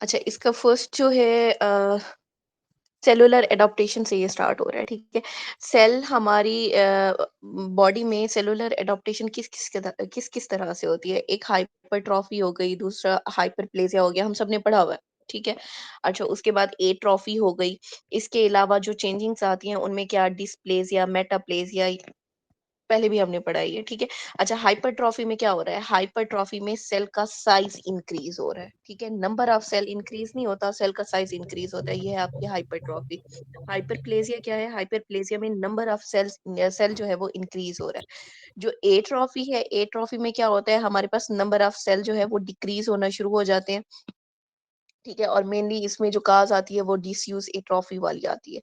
अच्छा, इसका फर्स्ट जो है सेलुलर एडॉप्टेशन से ये स्टार्ट हो रहा है, ठीक है। सेल हमारी बॉडी में सेलुलर एडॉप्टेशन किस किस तरह से होती है। एक हाइपरट्रॉफी हो गई, दूसरा हाइपरप्लेजिया हो गया, हम सब ने पढ़ा हुआ है, ठीक है। अच्छा, उसके बाद एट्रॉफी हो गई। इसके अलावा जो चेंजिंग्स आती हैं उनमें क्या डिस्प्लेजिया, मेटाप्लेजिया, पहले भी हमने पढ़ा है ये, ठीक है। अच्छा, हाइपरट्रॉफी में क्या हो रहा है, हाइपरट्रॉफी में सेल का साइज इंक्रीज हो रहा है, ठीक है। नंबर ऑफ सेल इंक्रीज नहीं होता, सेल का साइज इंक्रीज होता है, ये है आपकी हाइपरट्रॉफी। हाइपरप्लेजिया क्या है, हाइपरप्लेजिया में नंबर ऑफ सेल्स सेल जो है वो इंक्रीज हो रहा है। जो एट्रॉफी है, एट्रॉफी में क्या होता है, हमारे पास नंबर ऑफ सेल जो है वो डिक्रीज होना शुरू हो जाते हैं, ठीक है। और मेनली इसमें जो काज आती है वो डिसयूज एट्रॉफी वाली आती है।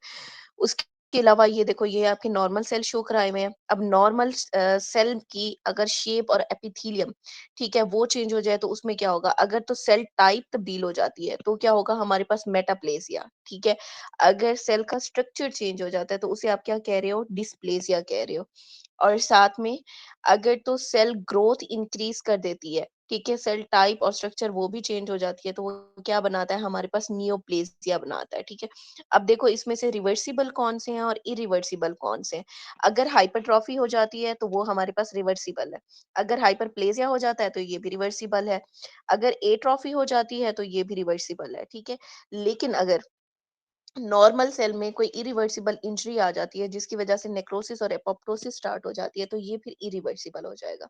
उसके अलावा ये देखो, ये आपके नॉर्मल सेल शो कराए हुए हैं। अब नॉर्मल सेल की अगर शेप और एपिथेलियम, ठीक है, वो चेंज हो जाए तो उसमें क्या होगा, अगर तो सेल टाइप तब्दील हो जाती है तो क्या होगा, हमारे पास मेटाप्लेसिया, ठीक है। अगर सेल का स्ट्रक्चर चेंज हो जाता है तो उसे आप क्या कह रहे हो, डिस्प्लेसिया कह रहे हो। और साथ में अगर तो सेल ग्रोथ इंक्रीज कर देती है, ठीक है, सेल टाइप और स्ट्रक्चर वो भी चेंज हो जाती है, तो वो क्या बनाता है, हमारे पास नियोप्लेसिया बनाता है, ठीक है। अब देखो, इसमें से रिवर्सिबल कौन से हैं और इरिवर्सिबल कौन से हैं। अगर हाइपरट्रॉफी हो जाती है तो वो हमारे पास रिवर्सिबल है। अगर हाइपरप्लेजिया हो जाता है तो ये भी रिवर्सिबल है। अगर एट्रॉफी हो जाती है तो ये भी रिवर्सिबल है, ठीक है। लेकिन अगर नॉर्मल सेल में कोई इरिवर्सिबल इंजरी आ जाती है जिसकी वजह से नेक्रोसिस और एपोप्टोसिस स्टार्ट हो जाती है, तो ये फिर इरिवर्सिबल हो जाएगा।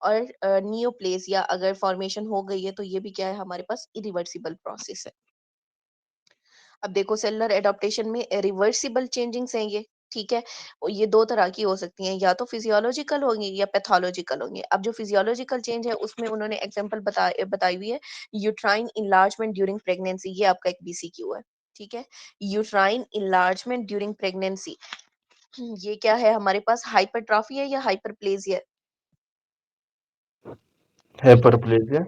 और नियोप्लेसिया अगर फॉर्मेशन हो गई है तो ये भी क्या है, हमारे पास इरिवर्सिबल प्रोसेस है। अब देखो, सेलुलर एडाप्टेशन में रिवर्सिबल चेंजिंग्स हैं ये, ठीक है। और ये दो तरह की हो सकती हैं, या तो फिजियोलॉजिकल होंगी या पैथोलॉजिकल होंगी। अब जो फिजियोलॉजिकल चेंज है उसमें उन्होंने एग्जांपल बताई हुई है, यूट्राइन इनलार्जमेंट ड्यूरिंग प्रेगनेंसी, ये आपका एक बीसीक्यू है, ठीक है। यूट्राइन इनलार्जमेंट ड्यूरिंग प्रेगनेंसी, ये क्या है, हमारे पास हाइपरट्रॉफी है या हाइपरप्लेजिया। हाइपरप्लेजिया।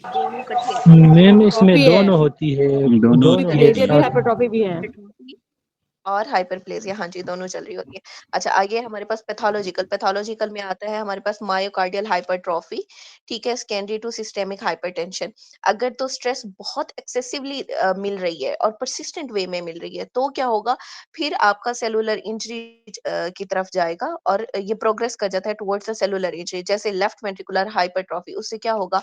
दोनों इकट्ठे हैं। मैम इसमें ट्रॉफी है। दोनों होती है। दोनों दोनों होती है। है प्लेजिया भी साथ। हाइपरट्रॉफी भी है। हाइपरट्रॉफी और हाइपरप्लेजिया, हाँ जी, दोनों चल रही होती है। अच्छा, आगे हमारे पास पैथोलॉजिकल, पैथोलॉजिकल में आता है हमारे पास मायोकार्डियल हाइपरट्रॉफी, ठीक है, सेकेंडरी टू सिस्टेमिक हाइपरटेंशन। अगर तो स्ट्रेस बहुत एक्सेसिवली मिल रही है और परसिस्टेंट वे में मिल रही है तो क्या होगा, फिर आपका सेलुलर इंजरी की तरफ जाएगा और ये प्रोग्रेस कर जाता है टुवर्ड्स द सेलुलर इंजरी। जैसे लेफ्ट वेंट्रिकुलर हाइपरट्रॉफी, उससे क्या होगा,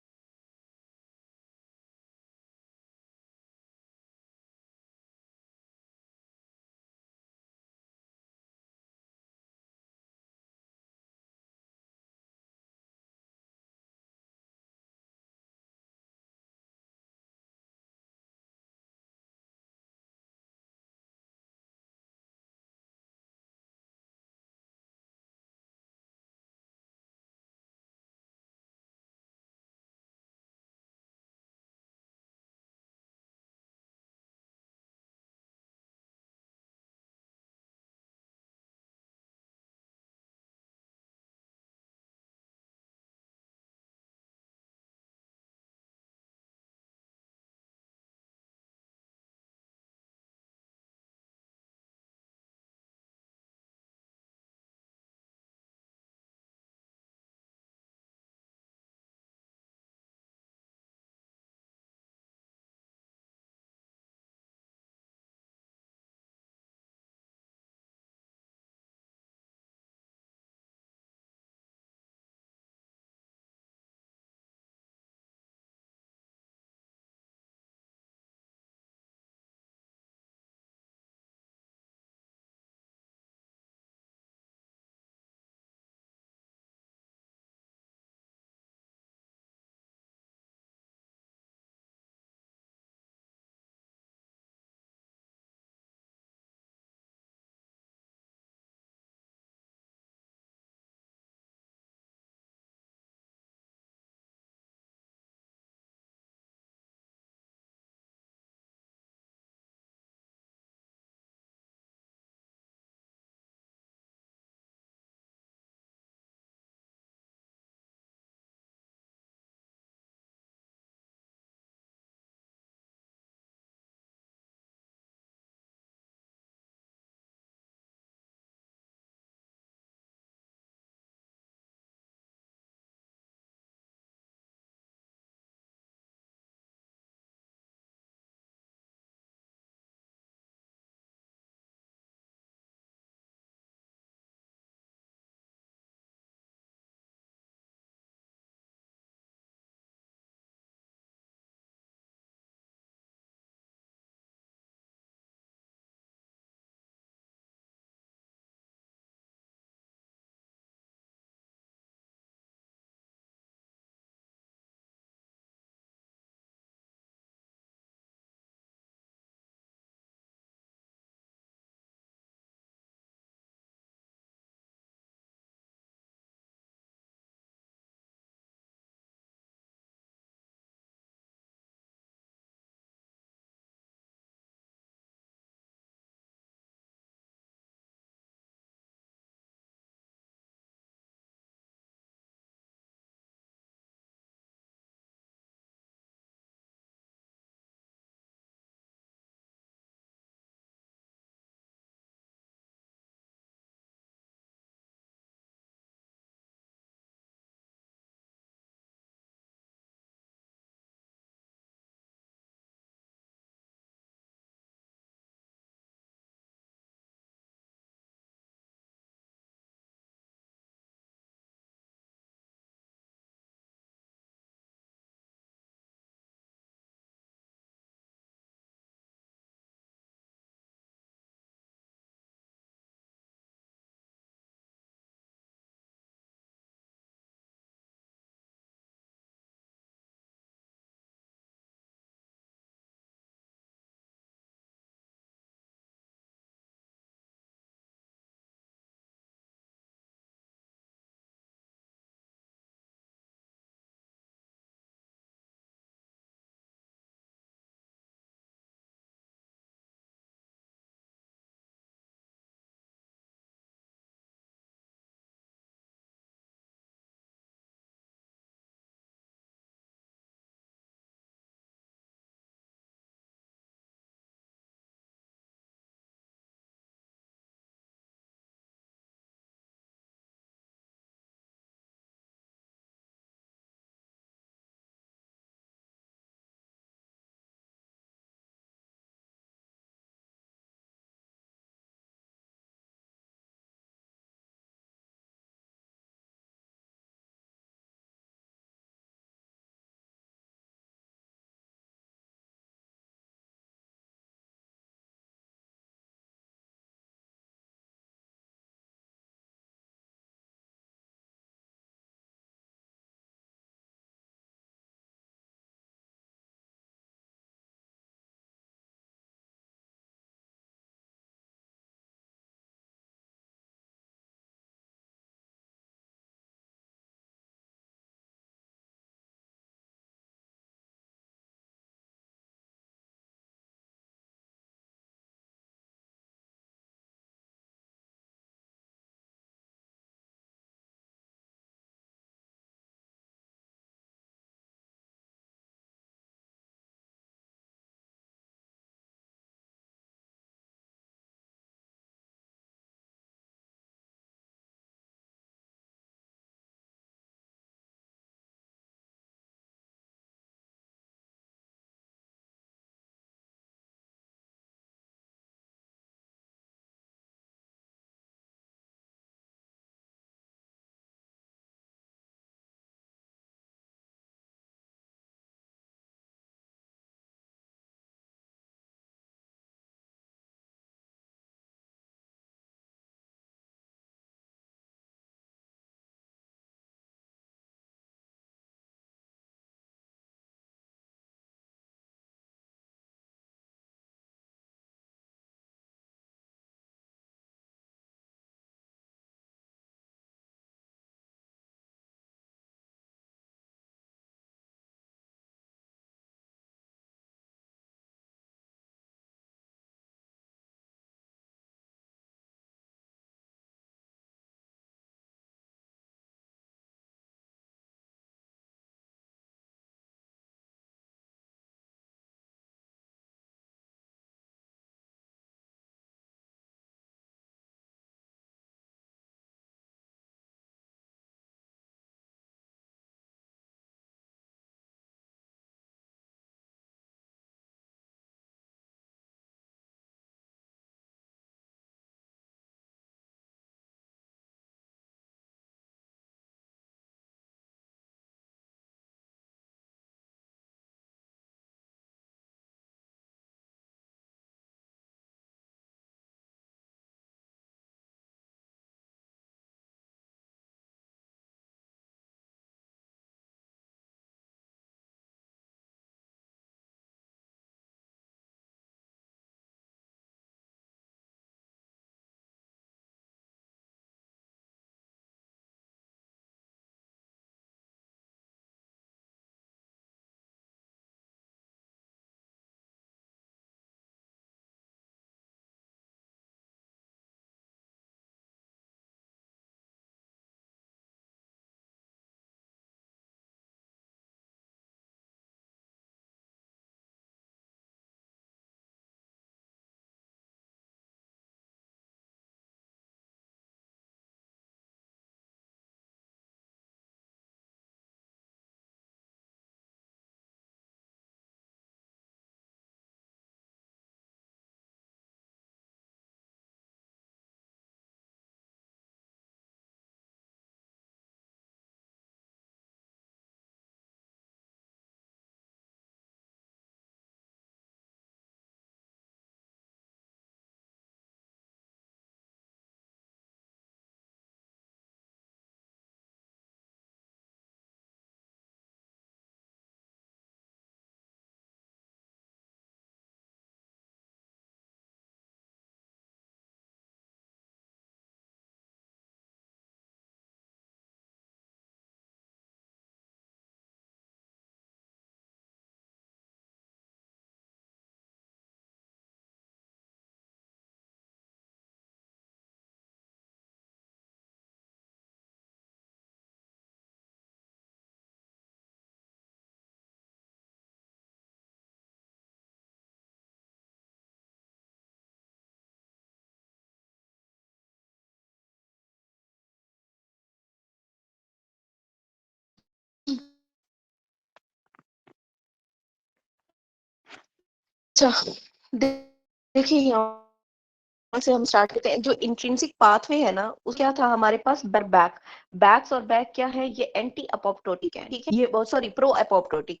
अच्छा, देखिए यहाँ से हम स्टार्ट करते हैं। जो इंट्रिंसिक पाथवे है ना, वो क्या था हमारे पास, बैक। बैक्स और बैक क्या है, ये एंटी अपोप्टोटिक है, ठीक है, ये सॉरी प्रो अपोप्टोटिक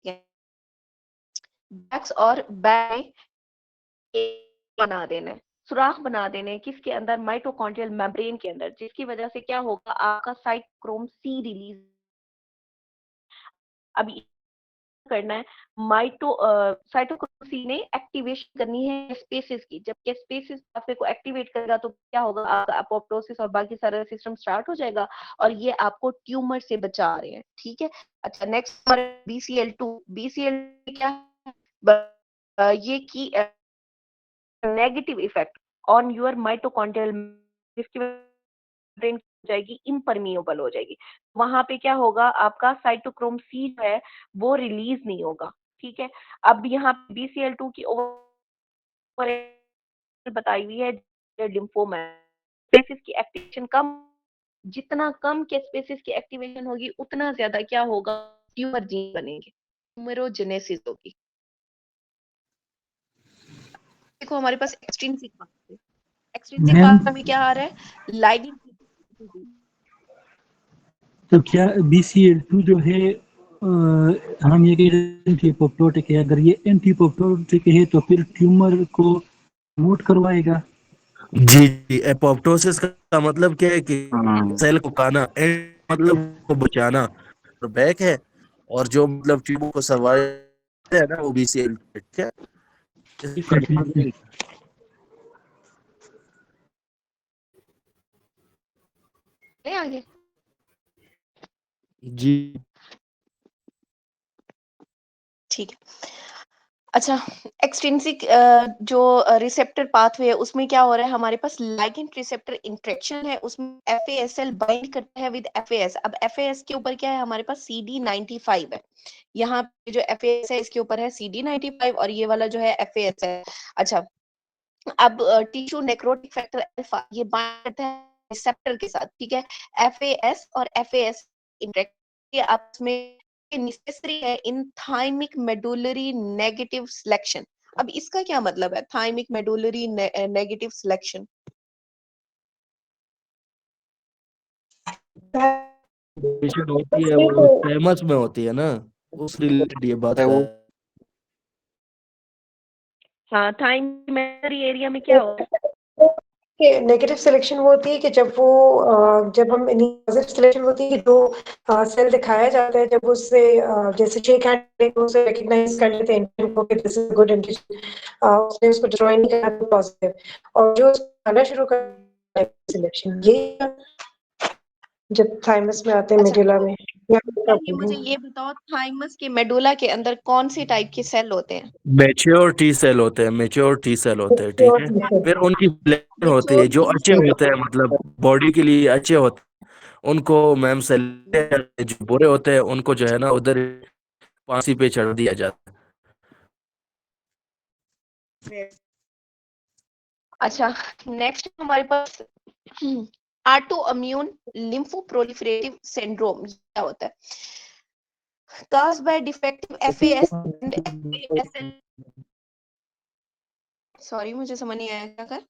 है। बैक्स और बैक बना देना है, सुराख बना देने हैं, किसके अंदर, माइटोकॉन्ड्रियल मेम्ब्रेन के अंदर, जिसकी वजह से क्या होगा, आपका साइटोक्रोम सी रिलीज। अब करना है, साइटोक्रोम सी ने एक्टिवेशन करनी है स्पेसिस की। जब स्पेसिस पाथवे को एक्टिवेट करेगा तो क्या होगा, आपका अपोप्टोसिस और बाकी सारा सिस्टम स्टार्ट हो जाएगा, और ये आपको ट्यूमर से बचा रहे हैं, ठीक है। अच्छा, नेक्स्ट BCL2। बीसीएल क्या है, ये की negative effect on your mitochondrial, जिसकी ब्रेन हो जाएगी इम्परमिएबल हो जाएगी। वहां पे क्या होगा, आपका साइटोक्रोम सी जो है वो रिलीज नहीं होगा, ठीक है। अब यहाँ BCL2 की ओवर बताई हुई है, लिम्फोमा स्पेसिस की एक्टिवेशन कम, जितना कम के स्पेसिस की एक्टिवेशन होगी उतना ज्यादा क्या होगा, ट्यूमर जीन बनेंगे, ट्यूमरोजेनेसिस होगी। देखो हमारे पास एक्सट्रिंसिक पाथ है, एक्सट्रिंसिक मैम, पाथ में क्या आ रहा है, लाइगेंड। तो क्या BCL2 जो है हम ये एंटी एपोप्टोटिक है, अगर ये एंटी एपोप्टोटिक है तो फिर ट्यूमर को प्रमोट करवाएगा। जी जी, एपोप्टोसिस का मतलब क्या है कि हाँ, सेल को खाना, मतलब को बचाना, और बैक है, और जो मतलब ट्यूब को सर्वाइव है ना, वो BCL, ठीक है। इसकी ठीक है, ठीक है। आगे जी ठीक है। अच्छा, एक्सट्रिंसिक जो रिसेप्टर पाथवे है उसमें क्या हो रहा है, हमारे पास लाइगेंड रिसेप्टर इंटरेक्शन है, उसमें FASL बाइंड करता है विद FAS। अब FAS के ऊपर क्या है, हमारे पास CD95 है। यहाँ पे जो FAS है इसके ऊपर है CD95, और ये वाला जो है FAS है। अच्छा, अब टिश्यू नेक्रोटिक फैक्टर अल्फा ये बाइंड करता है रिसेप्टर के साथ, ठीक है। FAS और FAS इंटरेक्ट, ये आपस में नेसेसरी है इन थाइमिक मेडुलरी नेगेटिव सिलेक्शन। अब इसका क्या मतलब है, thymic medullary negative selection? Patient होती है, वो फेमस में होती है ना, उस रिलेटेड ये बात है। हाँ, थाइमिक मेडुलरी एरिया में क्या हो रहा है? कि नेगेटिव सिलेक्शन वो होती है कि जब वो जब हम पॉजिटिव सिलेक्शन होती है कि जो सेल दिखाया जाता है, जब उससे जैसे शेक हैंड उसे रिकॉग्नाइज कर लेते हैं इंटेंट को कि दिस इज गुड इंटेंशन, उसने उसको डिस्ट्रॉय नहीं करना पॉजिटिव, और जो आना शुरू कर सिलेक्शन ये जब थाइमस में आते हैं अच्छा, मेडुला में या पहले मुझे ये बताओ, थाइमस के मेडुला के अंदर कौन से टाइप के सेल होते हैं? मैच्योर टी सेल होते हैं, मैच्योर टी सेल होते हैं, ठीक है। फिर उनकी प्लेन होती है, मेच्योर जो टी अच्छे सेल। होते हैं, मतलब बॉडी के लिए अच्छे होते हैं, उनको मैम सेल, जो बुरे होते हैं उनको जो है ना उधर फांसी पे चढ़ा दिया जाता अच्छा, नेक्स्ट हमारे पास ऑटो इम्यून लिम्फोप्रोलिफरेटिव सिंड्रोम क्या होता है? caused by defective FAS and FASL। Sorry मुझे समझ नहीं आया क्या कर।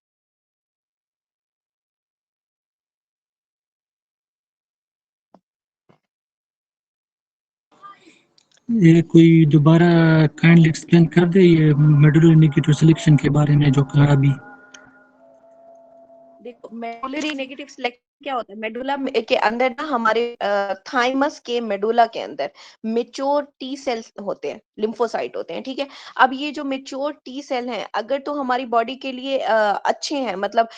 ये कोई दोबारा काइंडली एक्सप्लेन कर दे ये मेडुलरी नेगेटिव सिलेक्शन के बारे में जो कहा अभी। देखो, मेडुलरी नेगेटिव सिलेक्शन क्या होता है, मेडुला के अंदर ना, हमारे थाइमस के मेडुला के अंदर मेच्योर टी सेल्स होते हैं, लिम्फोसाइट होते हैं, ठीक है। अब ये जो मेच्योर टी सेल हैं, अगर तो हमारी बॉडी के लिए अच्छे हैं, मतलब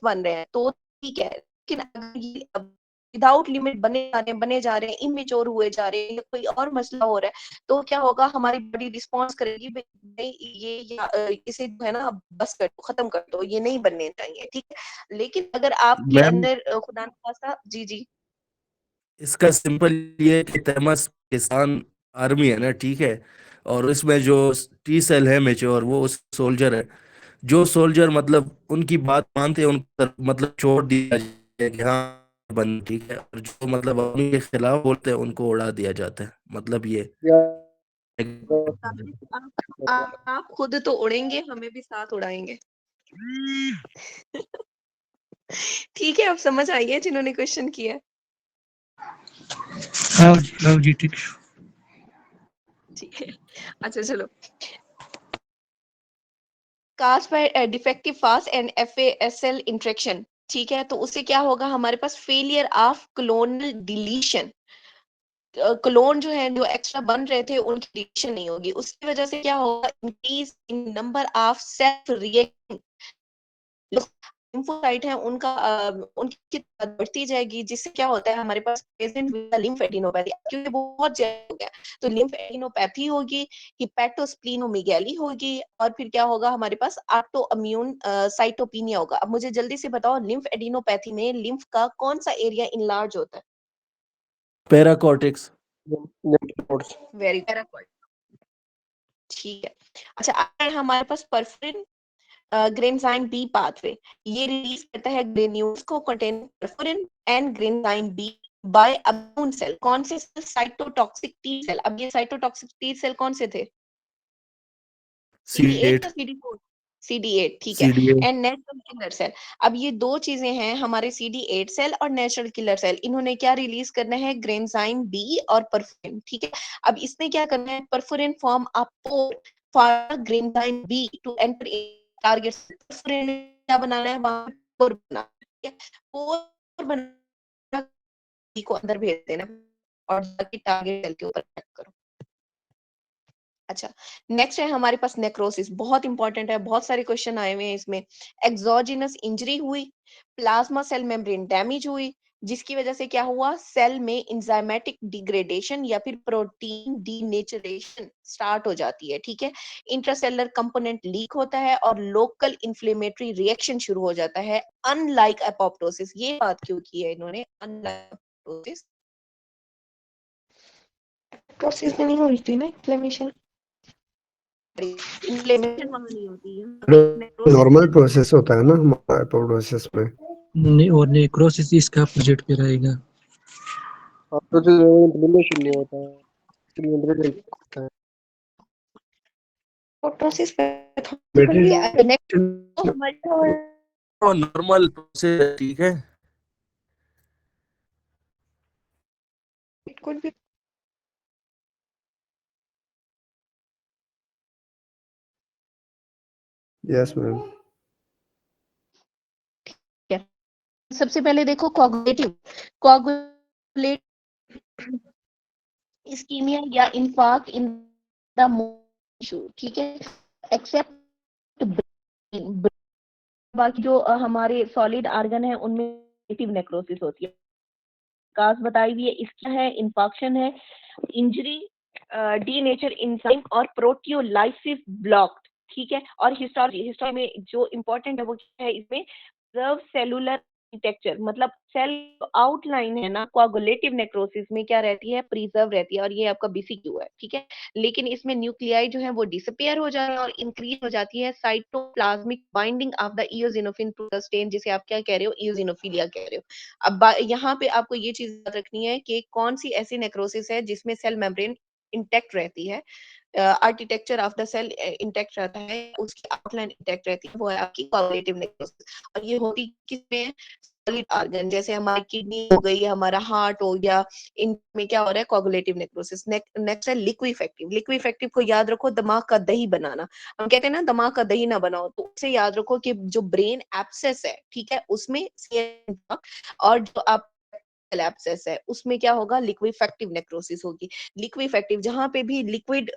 बन रहे हैं तो ठीक है, लेकिन अगर ये विदाउट लिमिट बने जा रहे हैं, इमेच्योर हुए जा रहे हैं, या कोई और मसला हो रहा है, तो क्या होगा, हमारी बॉडी रिस्पॉन्स करेगी, भाई ये इसे जो है ना बस कर दो, खत्म कर दो, ये नहीं बनने चाहिए, ठीक है। लेकिन अगर है आपके मैम। अंदर खुदा न खास्ता, जी जी, इसका सिंपल ये है कि तहमस किसान आर्मी है ना, ठीक है, और इसमें जो टी सेल है मेच्योर, वो सोल्जर है। जो सोल्जर मतलब उनकी बात मानते हैं, उनको मतलब छोड़ दिया जाए कि हाँ बन, ठीक है, और जो मतलब आर्मी के खिलाफ बोलते हैं उनको उड़ा दिया जाता है, मतलब ये। आप खुद तो उड़ेंगे, हमें भी साथ उड़ाएंगे। ठीक है, आप समझ आइए जिन्होंने क्वेश्चन किया है। हाँ जी ठीक। ठीक है, अच्छा चलो। Caused by defective Fas and FASL interaction, ठीक है, तो उससे क्या होगा, हमारे पास failure of clonal deletion, clone जो है, जो एक्स्ट्रा बन रहे थे, उनकी डिलीशन नहीं होगी। उसकी वजह से क्या होगा, increase in number of self reacting lymphocyte है, उनकी तादाद बढ़ती जाएगी, जिससे क्या होता है, हमारे पास प्रेजेंट लिम्फेडिनोपैथी, क्योंकि बहुत ज्यादा हो गया, तो लिम्फेडिनोपैथी होगी, हिपैटोस्प्लीनोमेगैली होगी, और फिर क्या होगा, हमारे पास ऑटो इम्यून साइटोपिनिया होगा। अब मुझे जल्दी से बताओ, लिम्फेडिनोपैथी में लिम्फ का कौन सा एरिया इनलार्ज होता है? पैराकॉर्टेक्स। वेरी पैराकॉर्ड, ठीक है। अच्छा, आता है हमारे पास परफरिन ग्रेनजाइम बी पाथवे, ये रिलीज करता है ग्रेन्यूल्स को contain perforin and granzyme B by immune cell. कौन से सेल? Cytotoxic T cell. अब ये साइटोटॉक्सिक टी सेल कौन से थे? CD8 CD8। या CD4? CD8, ठीक है। CD8। And natural killer cell, अब ये दो चीजें हैं, हमारे CD8 सेल और नेचुरल किलर सेल, इन्होंने क्या रिलीज करना है? ग्रेनजाइम बी और परफोरिन, ठीक है। अब इसने क्या करना है? Perforin form a pore for granzyme B to enter target cell. Perforin ने क्या बनाना है? वहां पोर बनाना है, ठीक है। पोर बना को अंदर भेज देना और जाके टारगेट सेल के ऊपर अटैक करो। अच्छा, नेक्स्ट है हमारे पास नेक्रोसिस, बहुत इंपॉर्टेंट है, बहुत सारे क्वेश्चन आए हुए हैं इसमें। एक्सोजिनस इंजरी हुई, प्लाज्मा सेल मेम्ब्रेन डैमेज हुई, जिसकी वजह से क्या हुआ? सेल में इंजाइमेटिक डिग्रेडेशन या फिर प्रोटीन डीनेचरेशन स्टार्ट हो जाती है, ठीक है। इंट्रासेलुलर कंपोनेंट लीक होता है और लोकल इन्फ्लेमेटरी रिएक्शन शुरू हो जाता है, अनलाइक एपोप्टोसिस। ये बात क्यों की है इन्होंने, अनलाइक एपोप्टोसिस? प्रोसेस में नहीं होती ना इन्फ्लेमेशन। इन्फ्लेमेशन वहां नहीं होती है, नेक्रोसिस नॉर्मल प्रोसेस होता है ना हमारा प्रोसेस में। नहीं, और नेक्रोसिस इसका अपोजिट पे रहेगा। तो इन्फ्लेमेशन नहीं होता है, होता है। प्रोसेस नॉर्मल प्रोसेस, ठीक है। It could be yes ma'am. सबसे पहले देखो कोगुलेट इस्कीमिया या इंफार्क्ट इन द टिश्यू, ठीक है, एक्सेप्ट बाकी जो हमारे सॉलिड ऑर्गन है उनमें नेगेटिव नेक्रोसिस होती है। काज बताई हुई है, इसका है इंफाक्शन है, इंजरी, डीनेचर इंजाइम और प्रोटियोलाइसिस ब्लॉक्ड, ठीक है। और हिस्टोरी में जो इंपॉर्टेंट है वो क्या है इसमें? प्रिजर्व सेलुलर आर्किटेक्चर, मतलब सेल आउटलाइन है ना, कोआगुलेटिव नेक्रोसिस में क्या रहती है? प्रिजर्व रहती है, और ये आपका BCQ है, ठीक है। लेकिन इसमें न्यूक्लियाई जो है वो डिसअपियर हो जाए और इंक्रीज हो जाती है cytoplasmic binding of the eosinophil to the stain, जिसे आप क्या कह रहे हो? इओसिनोफिलिया कह रहे हो। अब यहाँ पे आपको ये चीज याद रखनी है कि कौन सी ऐसी नेक्रोसिस है जिसमें सेल मेम्ब्रेन इंटैक्ट रहती है, architecture of the cell intact रहता है, उसकी आउटलाइन इंटैक्ट रहती है, वो है आपकी कोआगुलेटिव नेक्रोसिस। और ये होती किसमें? सॉलिड ऑर्गन, जैसे हमारी किडनी हो गई, हमारा हार्ट हो गया, इनमें क्या हो रहा है? कोआगुलेटिव नेक्रोसिस। नेक्स्ट है लिक्विफेक्टिव। लिक्विफेक्टिव को याद रखो, दिमाग का दही बनाना। हम कहते हैं ना, दिमाग का दही ना बनाओ, तो उसे याद रखो कि जो ब्रेन एब्सेस है, ठीक है, उसमें और जो आप एब्सेस है उसमें क्या होगा? लिक्विफेक्टिव नेक्रोसिस होगी। लिक्विफेक्टिव जहां पे भी लिक्विड,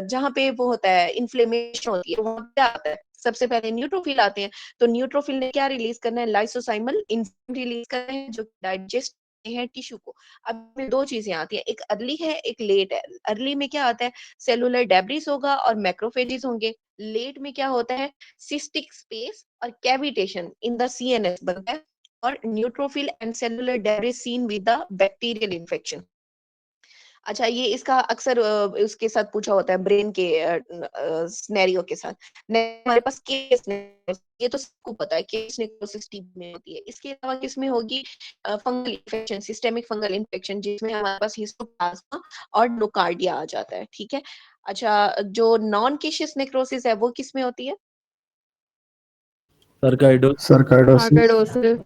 जहां पे वो होता है, इन्फ्लेमेशन होती है, वहां क्या आता है? सबसे पहले न्यूट्रोफिल आते हैं, तो न्यूट्रोफिल ने क्या रिलीज करना है? लाइसोसाइमल एंजाइम रिलीज करना है, जो डाइजेस्ट है टिश्यू को। अब में दो चीजें आती हैं, एक अर्ली है, एक लेट है। अर्ली में क्या आता है? सेलुलर डेब्रिस होगा और मैक्रोफेजेस होंगे। लेट में क्या होता है? सिस्टिक स्पेस और कैविटेशन इन द CNS बनता है, और neutrophil and cellular debris seen with the bacterial infection. अच्छा, ये इसका अक्सर उसके साथ पूछा होता है, ब्रेन के सिनेरियो के साथ। हमारे पास केस, ये तो सबको पता है, केस नेक्रोसिस टीबी में होती है। इसके अलावा किसमें होगी? Fungal infection, systemic fungal infection, जिसमें हमारे पास हिस्टोप्लाज्मा और नोकार्डिया आ जाता है। ठीक है। अच्छा, जो नॉन केशियस नेक्रोसिस है वो किसमें होती है? सर्काइडो sarcoidosis,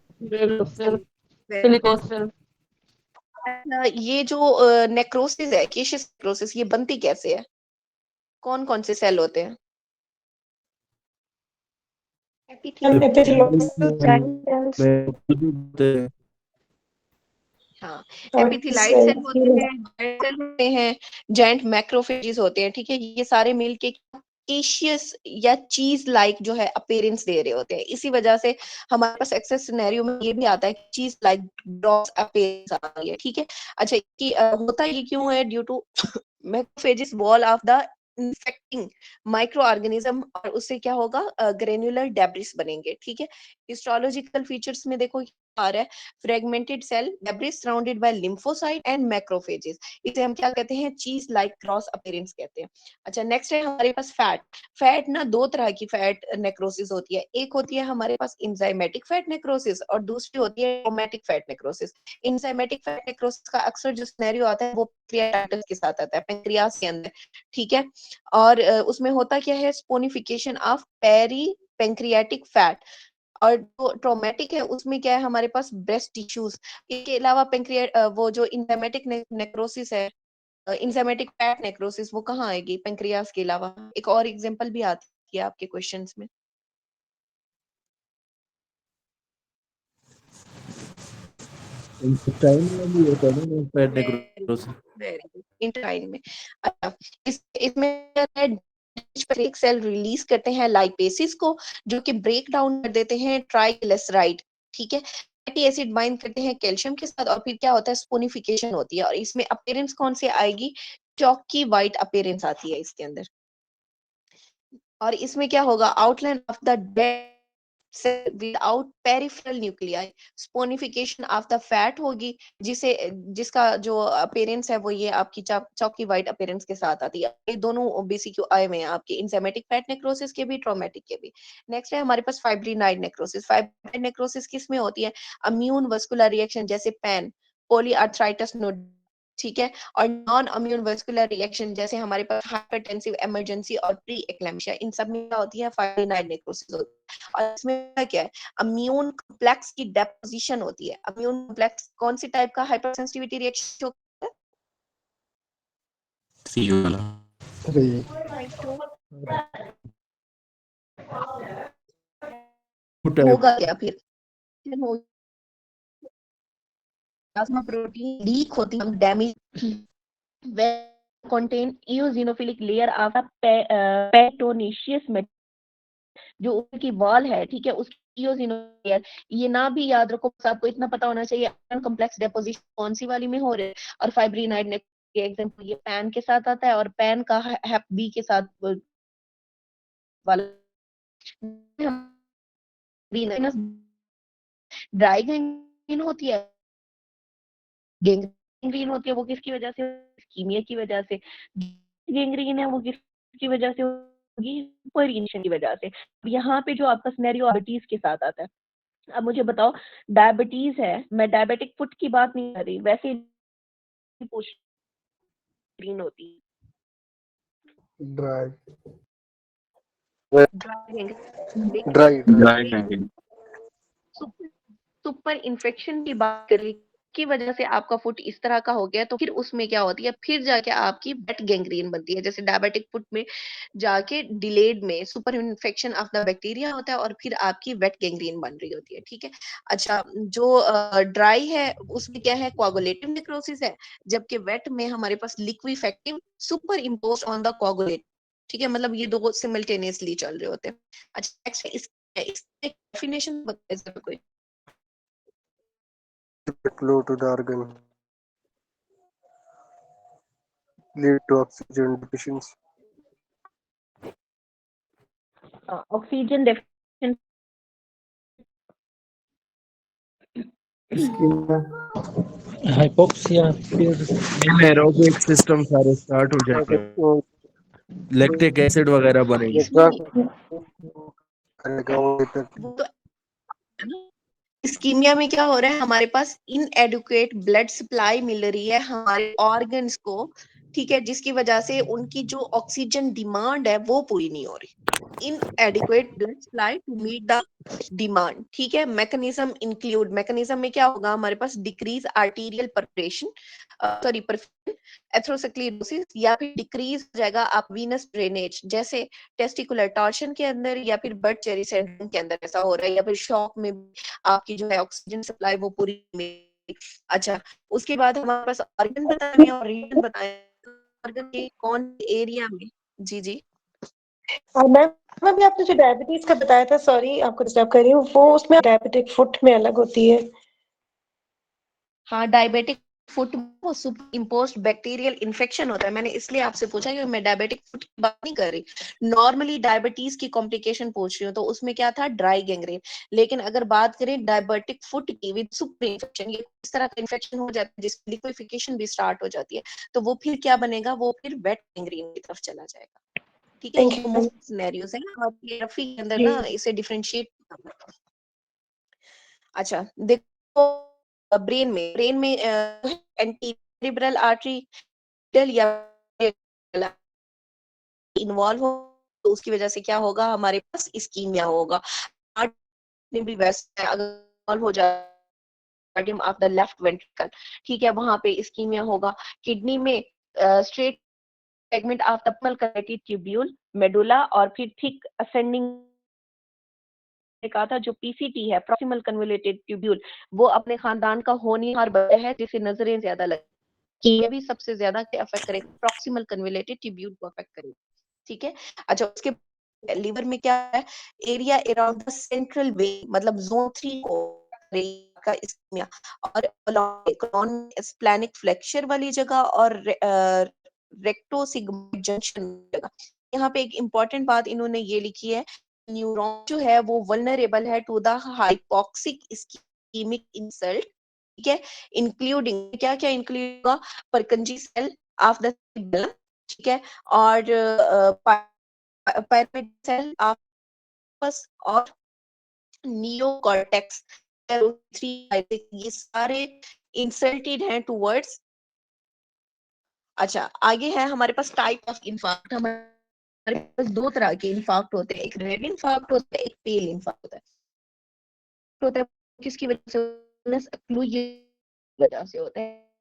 ये जो नेक्रोसिस है, केशियस नेक्रोसिस, ये बनती कैसे है? कौन कौन से सेल होते हैं? हाँ, एपिथेलाइड सेल होते हैं, जॉइंट सेल होते हैं, जॉइंट मैक्रोफेजेस होते हैं। ठीक है, ये सारे मिलके केशियस या चीज लाइक जो है अपीयरेंस दे रहे होते हैं। इसी वजह से हमारे पास एक्सेस सिनेरियो में ये भी आता है कि चीज लाइक ग्रॉस अपीयरेंस आ रही है। ठीक है। अच्छा, कि होता ये क्यों है? Due to macrophages wall of the infecting micro organism, और उससे क्या होगा? ग्रेन्युलर डेब्रिस बनेंगे। ठीक है। हिस्टोलॉजिकल फीचर्स में देखो आ रहा है, fragmented cell debris surrounded by lymphocyte and macrophages. इसे हम क्या कहते हैं? चीज लाइक क्रॉस अपीयरेंस कहते हैं। अच्छा, नेक्स्ट है हमारे पास फैट। फैट ना दो तरह की फैट नेक्रोसिस होती है। एक होती है हमारे पास इंजाइमेटिक फैट नेक्रोसिस, और दूसरी होती है traumatic fat necrosis. Enzymatic fat necrosis का अक्सर जो सिनेरियो आता है वो पैंक्रियाटाइटिस के साथ आता है, पैंक्रियास के अंदर। ठीक है। और उसमें होता क्या है? Saponification of peri pancreatic fat. और जो ट्रॉमेटिक है उसमें क्या है? हमारे पास ब्रेस्ट टिश्यूज। इसके अलावा पैंक्रिया वो जो इंजाइमेटिक नेक्रोसिस है, इंजाइमेटिक फैट नेक्रोसिस, वो कहाँ आएगी पैंक्रियास के अलावा? एक और एग्जांपल भी आती है आपके क्वेश्चंस में। इंटेस्टाइन में भी होता है ना fat necrosis. Very good, intestine में। अच्छा, इसमें क्या है? एक सेल रिलीज करते हैं लाइपेसिस को, जो कि ब्रेक डाउन कर देते हैं ट्राइग्लिसराइड। ठीक है। फैटी एसिड बाइंड करते हैं कैल्शियम के साथ, और फिर क्या होता है? स्पोनिफिकेशन होती है, और इसमें अपीयरेंस कौन सी आएगी? चॉकी व्हाइट अपीयरेंस आती है इसके अंदर। और इसमें क्या होगा? Outline of the dead cell without peripheral nuclei, saponification of the fat होगी, जिसे जिसका जो अपीयरेंस है वो ये आपकी चॉकी व्हाइट अपीयरेंस के साथ आती है। ये दोनों बीसीक्यूआई में है, आपके इंजाइमेटिक फैट नेक्रोसिस के भी, ट्रॉमेटिक के भी। नेक्स्ट है हमारे पास फाइब्रिनाइड नेक्रोसिस। फाइब्रिनाइड नेक्रोसिस किस में होती है? इम्यून वस्कुलर रिएक्शन, जैसे पैन, पॉलीआर्थराइटिस नोड। ठीक है। और नॉन इम्यून वस्कुलर रिएक्शन, जैसे हमारे पास हाइपरटेंसिव इमरजेंसी और प्री एक्लेम्पशिया, इन सब में क्या होती है? फाइब्रिनाइड नेक्रोसिस होती है। और इसमें क्या है? इम्यून कॉम्प्लेक्स की डेपोजिशन होती है। इम्यून कॉम्प्लेक्स कौन सी टाइप का हाइपर सेंसिटिविटी रिएक्शन होता सी वाला। 3, है? होगा क्या फिर? प्लाज्मा प्रोटीन लीक होती है, damage contain eosinophilic layer of a peritoneous जो उसकी वॉल है। ठीक है, उसकी eosinophilic layer, ये ना भी याद रखो, बस आपको इतना पता होना चाहिए कॉम्प्लेक्स डेपोजिशन कौन सी वाली में हो रहे हैं। और फाइब्रिनाइड ने एग्जांपल ये पैन के साथ आता है, और पैन का हैप बी के साथ वाला ड्राई गैंग्रीन होती है। गैंग्रीन होती है वो किसकी वजह से? कीमिया की वजह से। गैंग्रीन है वो किसकी वजह से होगी? पोरिनेशन की वजह से। यहाँ पे जो आपका सिनेरियो डायबिटीज के साथ आता है। अब मुझे बताओ, डायबिटीज है, मैं डायबिटिक फुट की बात नहीं कर रही, वैसे ही पूछ ग्रीन होती dry, है। Dry dry dry gangrene. Super infection की बात करी की वजह से आपका फुट इस तरह का हो गया, तो फिर उसमें क्या होती है? फिर जाके आपकी वेट गैंग्रीन बनती है। जैसे डायबिटिक फुट में जाके डिलेड में super infection of the bacteria होता है, और फिर आपकी वेट गैंग्रीन बन रही होती है। ठीक है। अच्छा, जो ड्राई है उसमें क्या है? कोआगुलेटिव नेक्रोसिस है, जबकि वेट में हमारे पास liquefactive superimpose on the coagulate. ठीक है, मतलब ये दो सिमल्टेनियसली चल रहे होते हैं। अच्छा, नेक्स्ट इसके डेफिनेशन बताइए जरा कोई। flow to the organ, lead to oxygen deficiency. Oxygen deficiency ischemia, hypoxia, फिर एरोबिक सिस्टम सारे स्टार्ट हो जाएंगे, लैक्टिक एसिड वगैरह बनेगी। वो तो है ना। इस्कीमिया में क्या हो रहा है, हमारे पास इनएडुकेट ब्लड सप्लाई मिल रही है हमारे ऑर्गन्स को, ठीक है, जिसकी वजह से उनकी जो ऑक्सीजन डिमांड है वो पूरी नहीं हो रही। Inadequate blood supply to meet the demand, ठीक है। मैकेनिज्म में क्या होगा, हमारे पास decrease arterial perforation, sorry perfusion, atherosclerosis, या फिर डिक्रीज हो जाएगा आप वीनस ड्रेनेज, जैसे टेस्टिकुलर टॉर्शन के अंदर या फिर बर्ड चेरी सिंड्रोम के अंदर ऐसा हो रहा है, या फिर शॉक में आपकी जो है ऑक्सीजन सप्लाई वो पूरी मिलेगी। अच्छा, उसके बाद हमारे पास ऑर्गन बताने और रीजन बताए, ऑर्गन के कौन एरिया में। जी जी। और मैम अभी आपने जो डायबिटीज का बताया था, सॉरी आपको डिस्टर्ब कर रही हूँ, वो उसमें डायबिटिक फुट में अलग होती है। हाँ, डायबिटिक फुट वो सुपर इम्पोज्ड बैक्टीरियल इन्फेक्शन होता है। मैंने इसलिए आपसे पूछा कि मैं डायबिटिक फुट की बात नहीं कर रही, नॉर्मली डायबिटीज की कॉम्प्लिकेशन पूछ रही हूँ, तो उसमें क्या था, ड्राई गैंग्रीन। लेकिन अगर बात करें डायबिटिक फुट की विद सुपर इन्फेक्शन, ये इस तरह का इन्फेक्शन हो जाता है जिसकी लिक्विफिकेशन भी स्टार्ट हो जाती है, तो वो फिर क्या बनेगा, वो फिर वेट गैंग्रीन की तरफ चला जाएगा। ठीक है, थैंक ये यू तो मैम। मुख्य सिनेरियोज है और ये रफी के अंदर जी ना इसे डिफरेंशिएट। अच्छा देखो, ब्रेन में एंटी सेरेब्रल आर्टरी या इन्वॉल्व हो, तो उसकी वजह से क्या होगा, हमारे पास इस्कीमिया होगा। हार्ट में भी वैसे अगर इन्वॉल्व हो जाए cardium of the left ventricle, ठीक है, वहां पे इस्कीमिया होगा। किडनी में straight segment of the pulmonary tubule medulla, और फिर थिक असेंडिंग कहा था जो पीसीटी है, प्रॉक्सिमल कन्वोल्यूटेड ट्यूब्यूल, वो अपने खानदान का होनहार बच्चा है जिसे नजरें ज्यादा लग कि ये भी सबसे ज्यादा अफेक्ट करेगा, प्रॉक्सिमल कन्वोल्यूटेड ट्यूब्यूल को अफेक्ट करेगा। ठीक है। अच्छा, उसके लिवर में क्या है, area around the central vein, मतलब जोन 3 को का इस्कीमिया, और स्प्लैनिक फ्लेक्चर वाली जगह और रेक्टोसिग्मोइड जंक्शन जगह। यहाँ पे एक इंपॉर्टेंट बात इन्होंने ये लिखी है, न्यूरॉन जो है वो वल्नरेबल है to the hypoxic ischemic insult, ठीक है, इंक्लूडिंग क्या क्या इंक्लूड होगा, परकंजी सेल ऑफ द, ठीक है, और pyramid सेल आपस, और नियोकॉर्टेक्स, 3 ये सारे इंसल्टेड हैं टूवर्ड्स। अच्छा, आगे है हमारे पास टाइप ऑफ इन्फार्क्ट। हमारे पास दो तरह के इन्फार्क्ट होते हैं, एक रेड इन्फार्क्ट होता है, एक पेल इन्फार्क्ट होता है। किसकी वजह से, वजह से होता है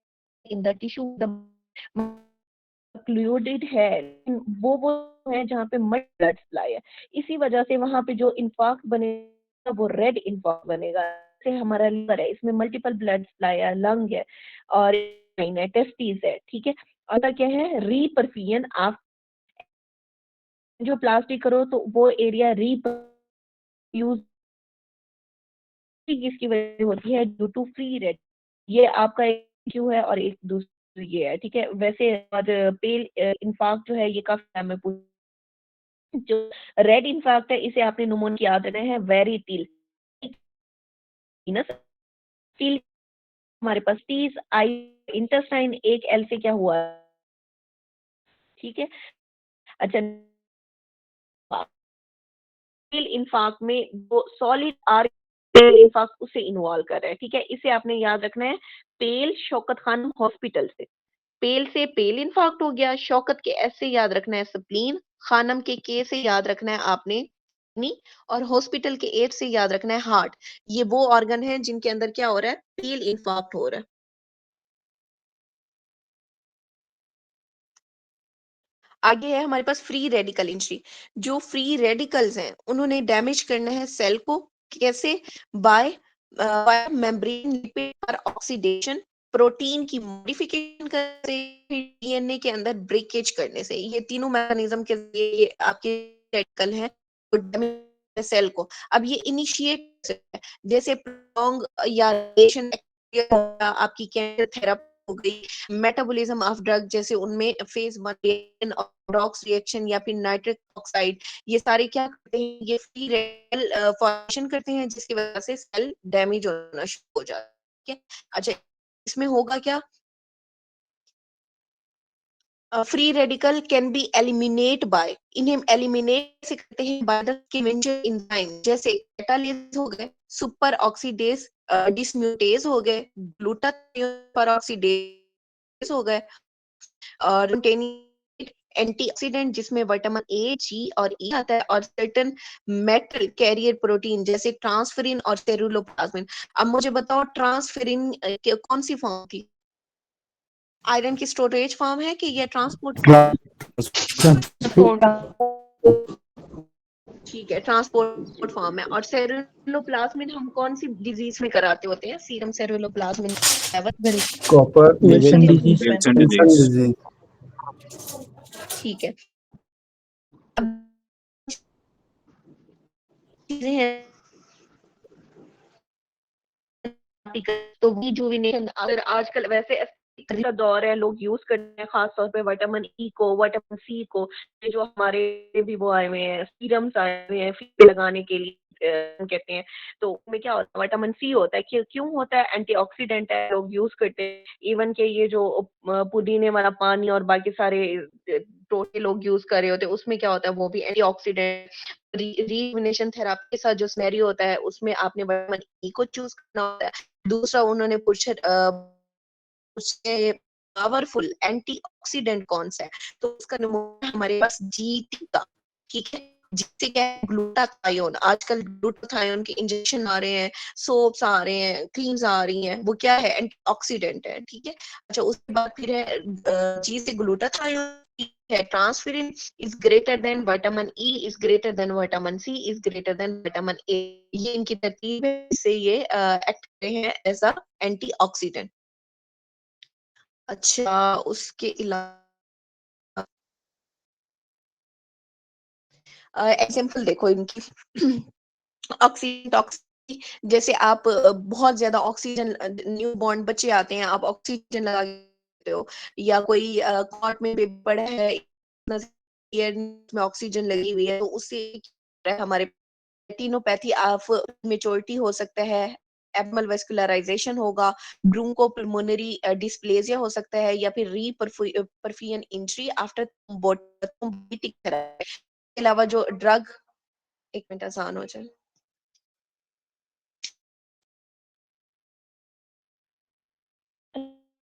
in the tissue, the fluid है, वो है जहाँ पे मल्टी ब्लड सप्लाई है, इसी वजह से वहां पे जो इन्फार्क्ट बनेगा वो रेड इन्फार्क्ट बनेगा। जैसे हमारा लिवर है, इसमें मल्टीपल ब्लड सप्लाई है, लंग है, और है, टेस्टिस है, ठीक है। और क्या है, रीपरफियन, आप जो प्लास्टिक करो तो वो एरिया रीयूज किसकी वजह से होती है, ड्यू टू फ्री रेड। ये आपका एक क्यू है और एक दूसरी ये है, ठीक है। वैसे और पेल इन्फार्क्ट जो है ये काफी टाइम में जो रेड इन्फार्क्ट है इसे आपने निमोनिया याद रखना है, वेरी टील टील, हमारे पास टीज आई, इंटेस्टाइन, एक एल से क्या हुआ, ठीक है। अच्छा, पेल इन्फार्क्ट में वो सॉलिड आर इन्फार्क्ट उसे इन्वॉल्व कर रहा है, ठीक है। इसे आपने याद रखना है, पेल शौकत खान हॉस्पिटल से, पेल से पेल इन्फार्क्ट हो गया, शौकत के एस से याद रखना है स्प्लीन, खानम के से याद रखना है आपने किडनी, और हॉस्पिटल के एट से याद रखना है हार्ट। ये वो ऑर्गन है जिनके अंदर क्या हो रहा है, पेल इन्फार्क्ट हो रहा है। आगे है हमारे पास फ्री रेडिकल इंजरी। जो फ्री रेडिकल्स हैं उन्होंने डैमेज करना है सेल को, कैसे, बाय मेम्ब्रेन लिपिड पर ऑक्सीडेशन, प्रोटीन की मॉडिफिकेशन करने से, डीएनए के अंदर ब्रेकेज करने से। ये तीनों मैकेनिज्म के जरिए ये आपके रेडिकल हैं सेल को। अब ये इनिशिएट, जैसे प्रोंग या रेडिएशन आपकी कैंसर थेरेपी हो गई, मेटाबॉलिज्म ऑफ ड्रग जैसे उनमें फेज 1 ऑक्स रिएक्शन या फिर नाइट्रिक ऑक्साइड, ये सारे क्या करते हैं, ये फ्री रेडिकल फॉर्मेशन करते हैं जिसकी वजह से सेल डैमेज होना शुरू हो जाता है। ठीक है। अच्छा, इसमें होगा क्या, free radical can be eliminate by, इन्हें एलिमिनेट से करते हैं बाय द कन्वेंशन एंजाइम, जैसे कैटालिस हो गए, सुपर ऑक्सीडेज डिसम्यूटेज हो गए, ग्लूटाथियोन परऑक्सीडेज हो गए, और एंटीऑक्सीडेंट जिसमें विटामिन ए, जी और ई आता है, और सर्टेन मेटल कैरियर प्रोटीन जैसे ट्रांसफेरिन और सेरुलोप्लाज्मिन। अब मुझे बताओ ट्रांसफेरिन कौन सी फॉर्म थी, आयरन की स्टोरेज फॉर्म है कि ये ट्रांसपोर्ट फॉर्म है? ठीक है, ट्रांसपोर्ट फॉर्म है। और सेरुलोप्लाज्मिन हम कौन सी डिजीज में कराते होते हैं, serum ceruloplasmin level? Copper Wilson Wilson disease. Wilson disease. ठीक है, अब चीजें हैं तो रिजुविनेशन, अगर आजकल वैसे का दौर है, लोग यूज करते हैं खास तौर पे विटामिन ई को, विटामिन सी को, ये जो हमारे भी वो आए हुए हैं सीरम्स आए हुए हैं फीट पे लगाने के लिए, कहते हैं, तो उसमें क्या होता है, विटामिन सी होता है, क्यों होता है, एंटीऑक्सीडेंट है, लोग यूज करते हैं। इवन के ये जो पुदीने वाला पानी और बाकी सारे टोटे लोग यूज कर रहे होते हैं, उसमें क्या होता है, वो भी एंटीऑक्सीडेंट। रिजुविनेशन थेरेपी के साथ जो सिनेरियो होता है, उसमें आपने विटामिन ई को चूज करना होता है। दूसरा उन्होंने पूछे पावरफुल एंटीऑक्सीडेंट कौन सा है, तो उसका नमूना हमारे पास जीटी का, ठीक है। जिससे क्या है, ग्लूटाथायोन, आजकल ग्लूटाथायोन के इंजेक्शन आ रहे हैं, सोप्स आ रहे हैं, क्रीम्स आ रही हैं, वो क्या है, एंटीऑक्सीडेंट है, ठीक है। अच्छा, उसके बाद फिर है जी से ग्लूटाथायोन है, transferrin is greater than vitamin E, is greater than vitamin C, is greater than vitamin A, ये इनकी तरतीब है, इससे ये एक्ट करते हैं एज अ एंटीऑक्सीडेंट। अच्छा, उसके अलावा एग्जाम्पल देखो इनकी ऑक्सी, जैसे आप बहुत ज्यादा ऑक्सीजन, न्यू बॉर्न बच्चे आते हैं, आप ऑक्सीजन लगा देते हो, या कोई कॉट में बेबी पड़ा है, एयर में ऑक्सीजन लगी हुई है, तो उससे क्या है, हमारे रेटिनोपैथी ऑफ मेच्योरिटी हो सकता है, एबनॉर्मल वेस्कुलराइजेशन होगा, ब्रोंकोपुल्मोनरी डिस्प्लेजिया हो सकता है, या फिर परफियन इंजरी आफ्टर थ्रोम्बोटिक थेरेपी। इसके अलावा जो ड्रग, एक मिनट आसान हो जाए,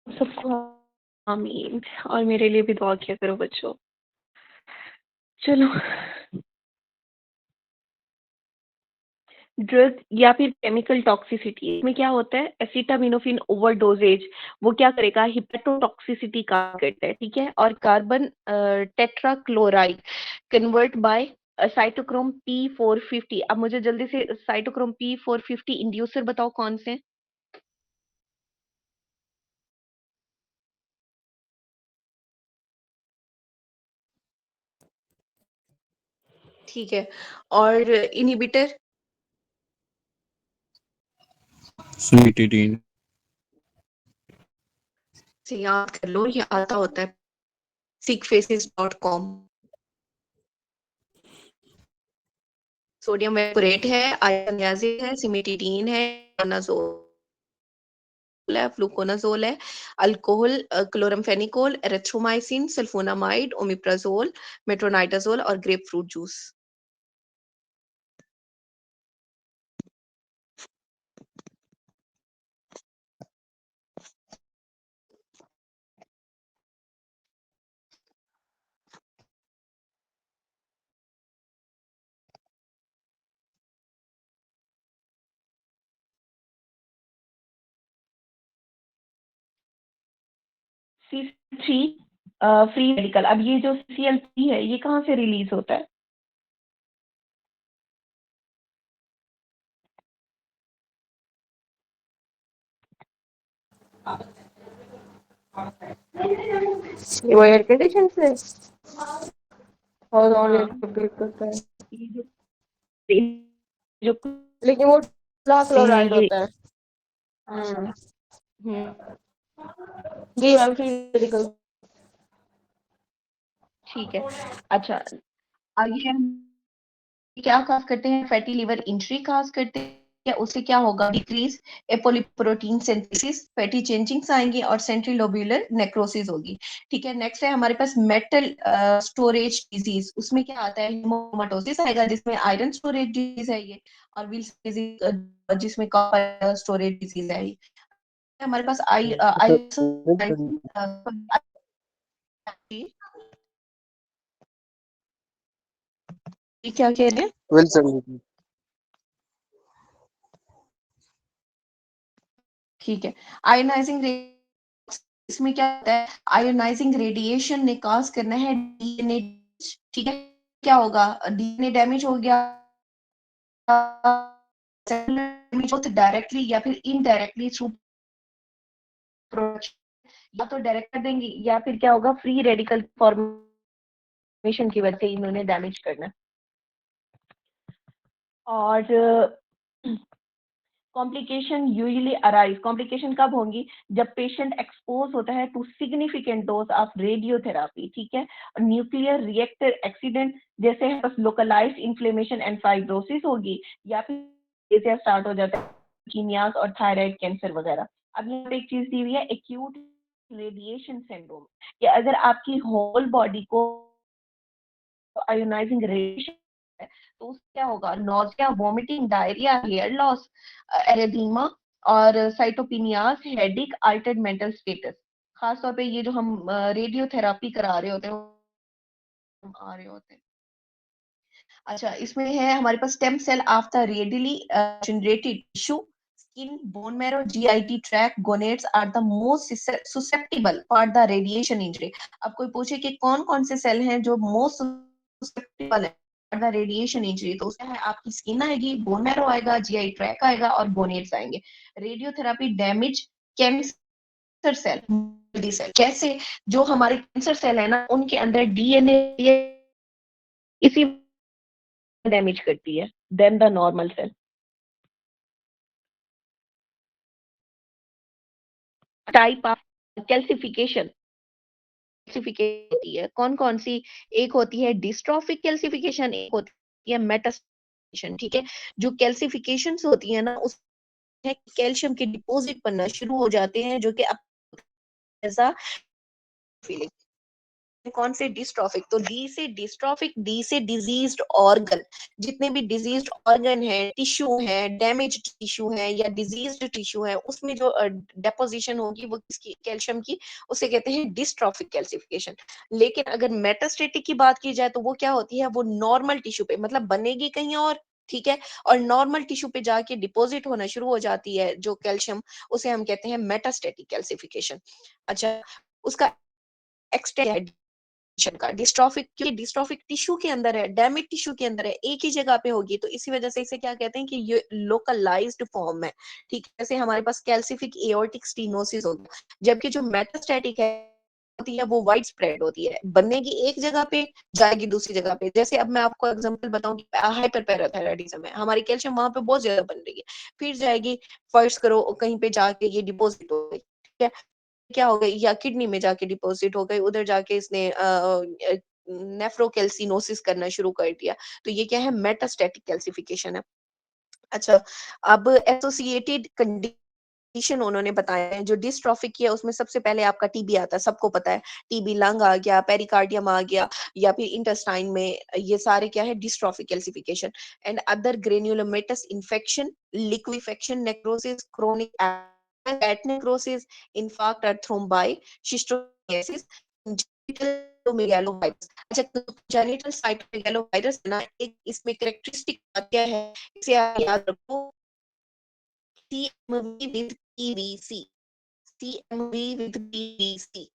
सबको आमीन, और मेरे लिए भी दुआ किया करो बच्चों। चलो, ड्रग या फिर केमिकल टॉक्सिसिटी, इसमें क्या होता है, एसिटामिनोफेन ओवरडोजेज, वो क्या करेगा, हिपेटोटॉक्सिसिटी का करता है, ठीक है। और carbon tetrachloride convert by cytochrome P450। अब मुझे जल्दी से साइटोक्रोम P450 इंड्यूसर बताओ कौन से हैं? ठीक है, और इनहिबिटर? सुनिटिडीन। से याद कर लो, ये आता होता है sickfaces.com। सोडियम वेपोरेट है, आयरन है, सिमिटिडीन है, है, फ्लूकोनाजोल है, alcohol, chloramphenicol, erythromycin, sulphonamide, omeprazole, metronidazole और grapefruit juice. C3 free radical, अब ये जो CCl3 है, ये कहाँ से रिलीज होता है? वो एयर कंडीशन से और हाँ, कंप्लीट करता है, ये जो लेकिन वो से हैं क्लोराइड ये। होता है। हम्म, जी मैम, फ्री रेडिकल। ठीक है। अच्छा, आगे हम क्या खास करते हैं, फैटी लिवर इंजरी खास करते हैं, है उससे क्या होगा, डिक्रीज एपोलिप्रोटीन सिंथेसिस, फैटी चेंजिंग्स आएंगी और सेंट्रल लोब्यूलर नेक्रोसिस होगी। ठीक है, नेक्स्ट है हमारे पास मेटल स्टोरेज डिजीज, उसमें क्या आता है, हेमाटोसिस आएगा जिसमें आयरन स्टोरेज डिजीज है ये, और विल्स डिजीज जिसमें कॉपर स्टोरेज डिजीज है ये। हमारे पास आई Wilson, क्या कह रहे हैं, Wilson, ठीक है। आयोनाइजिंग, इसमें क्या होता है, आयोनाइजिंग रेडिएशन ने कॉज करना है डीएनए, ठीक है, क्या होगा, डीएनए डैमेज हो गया, डायरेक्टली या फिर इनडायरेक्टली थ्रू या तो डायरेक्ट कर देंगे या फिर क्या होगा, फ्री रेडिकल फॉर्मेशन की वजह से इन्होंने डैमेज करना। और कॉम्प्लिकेशन यूजुअली अराइज, कॉम्प्लिकेशन कब होंगी, जब पेशेंट एक्सपोज होता है to significant dose of radiotherapy, ठीक है, और न्यूक्लियर रिएक्टर एक्सीडेंट जैसे लोकलाइज्ड इन्फ्लेमेशन एंड फाइब्रोसिस होगी, या फिर स्टार्ट हो जाता है कीमियास और थायराइड कैंसर वगैरह। अब यहाँ पे एक चीज दी हुई है, एक्यूट रेडिएशन सिंड्रोम, कि अगर आपकी होल बॉडी को आयोनाइजिंग रेडिएशन है तो उससे क्या होगा, nausea, vomiting, diarrhoea, hair loss, erythema और cytopenias, headache, altered mental status. खासतौर पे ये जो हम रेडियोथेरापी करा रहे होते हैं, हम आ रहे होते हैं। अच्छा, इसमें है हमारे पास stem cell of the rapidly generated tissue, skin, bone marrow, GIT tract, gonads are the most susceptible for the radiation injury. अब कोई पूछे कि कौन कौन से सेल हैं जो मोस्ट susceptible है फॉर द रेडिएशन इंजरी, तो उसमें है आपकी स्किन आएगी, बोन मैरो आएगा, जीआई ट्रैक आएगा और गोनेट्स आएंगे। Radiotherapy damage cancer cell, cell कैसे, जो हमारे कैंसर सेल है ना उनके अंदर डीएनए इसी डैमेज करती है then the normal cell. Type of calcification होती है, कौन कौन सी, एक होती है डिस्ट्रॉफिक कैल्सिफिकेशन, एक होती है मेटास्टेशन, ठीक है। जो कैल्सिफिकेशन होती है ना, उस कैल्शियम के डिपॉजिट बनना शुरू हो जाते हैं, जो कि ऐसा फीलिंग, कौन से डिस्ट्रॉफिक, तो डी से डिस्ट्रॉफिक, डी से डिजीज्ड ऑर्गन, जितने भी डिजीज्ड ऑर्गन है, टिश्यू है, डैमेज टिश्यू है या डिजीज्ड टिश्यू है, उसमें जो डेपोजिशन होगी वो किसकी, कैल्शियम की, उसे कहते हैं डिस्ट्रॉफिक कैल्सिफिकेशन। लेकिन अगर मेटास्टेटिक की बात की जाए तो वो क्या होती है, वो नॉर्मल टिश्यू पे, मतलब बनेगी कहीं और, ठीक है, और नॉर्मल टिश्यू पे जाके डिपॉजिट होना शुरू हो जाती है जो कैल्शियम, उसे हम कहते हैं मेटास्टेटिक कैल्सिफिकेशन। अच्छा, उसका एक्सटेंड का डिस्ट्रॉफिक, क्योंकि डिस्ट्रॉफिक टिश्यू के अंदर है, डैमेज टिश्यू के अंदर है, एक ही जगह पे होगी, तो इसी वजह से इसे क्या कहते हैं कि ये लोकलाइज्ड फॉर्म है, ठीक है। जैसे हमारे पास कैल्सिफिक एओर्टिक स्टीनोसिस हो गया, जबकि जो मेटास्टैटिक है होती है वो वाइड स्प्रेड होती है, बनेगी एक जगह पे, जाएगी दूसरी जगह पे। जैसे अब मैं आपको एग्जांपल बताऊं कि हाइपरपैराथायराइडिज्म है, हमारी कैल्शियम वहां पे बहुत ज्यादा बन रही है, फिर जाएगी, फर्ज करो कहीं पे जाके ये डिपॉजिट हो गई, ठीक है, क्या हो गई, या किडनी में जाके डिपॉजिट हो गई, उधर जाके इसने नेफ्रोकैल्सिनोसिस करना शुरू कर दिया, तो ये क्या है, मेटास्टैटिक कैल्सिफिकेशन है। अच्छा, अब एसोसिएटेड कंडीशन उन्होंने बताया है, जो डिस्ट्रॉफिक की है उसमें सबसे पहले आपका टीबी आता है, सबको पता है, टीबी लंग आ गया, पेरिकार्डियम आ गया, या फिर इंटेस्टाइन में, ये सारे क्या है, dystrophic calcification. And other granulomatous infection, liquefaction, necrosis, chronic fat necrosis, infarct or thrombi, schistosomiasis, cytomegalovirus। अच्छा, तो जेनिटल साइटोमेगालोवायरस ना, एक इसमें कैरेक्टरिस्टिक क्या है, इसे आप याद रखो, CMV with PVC, CMV with PVC,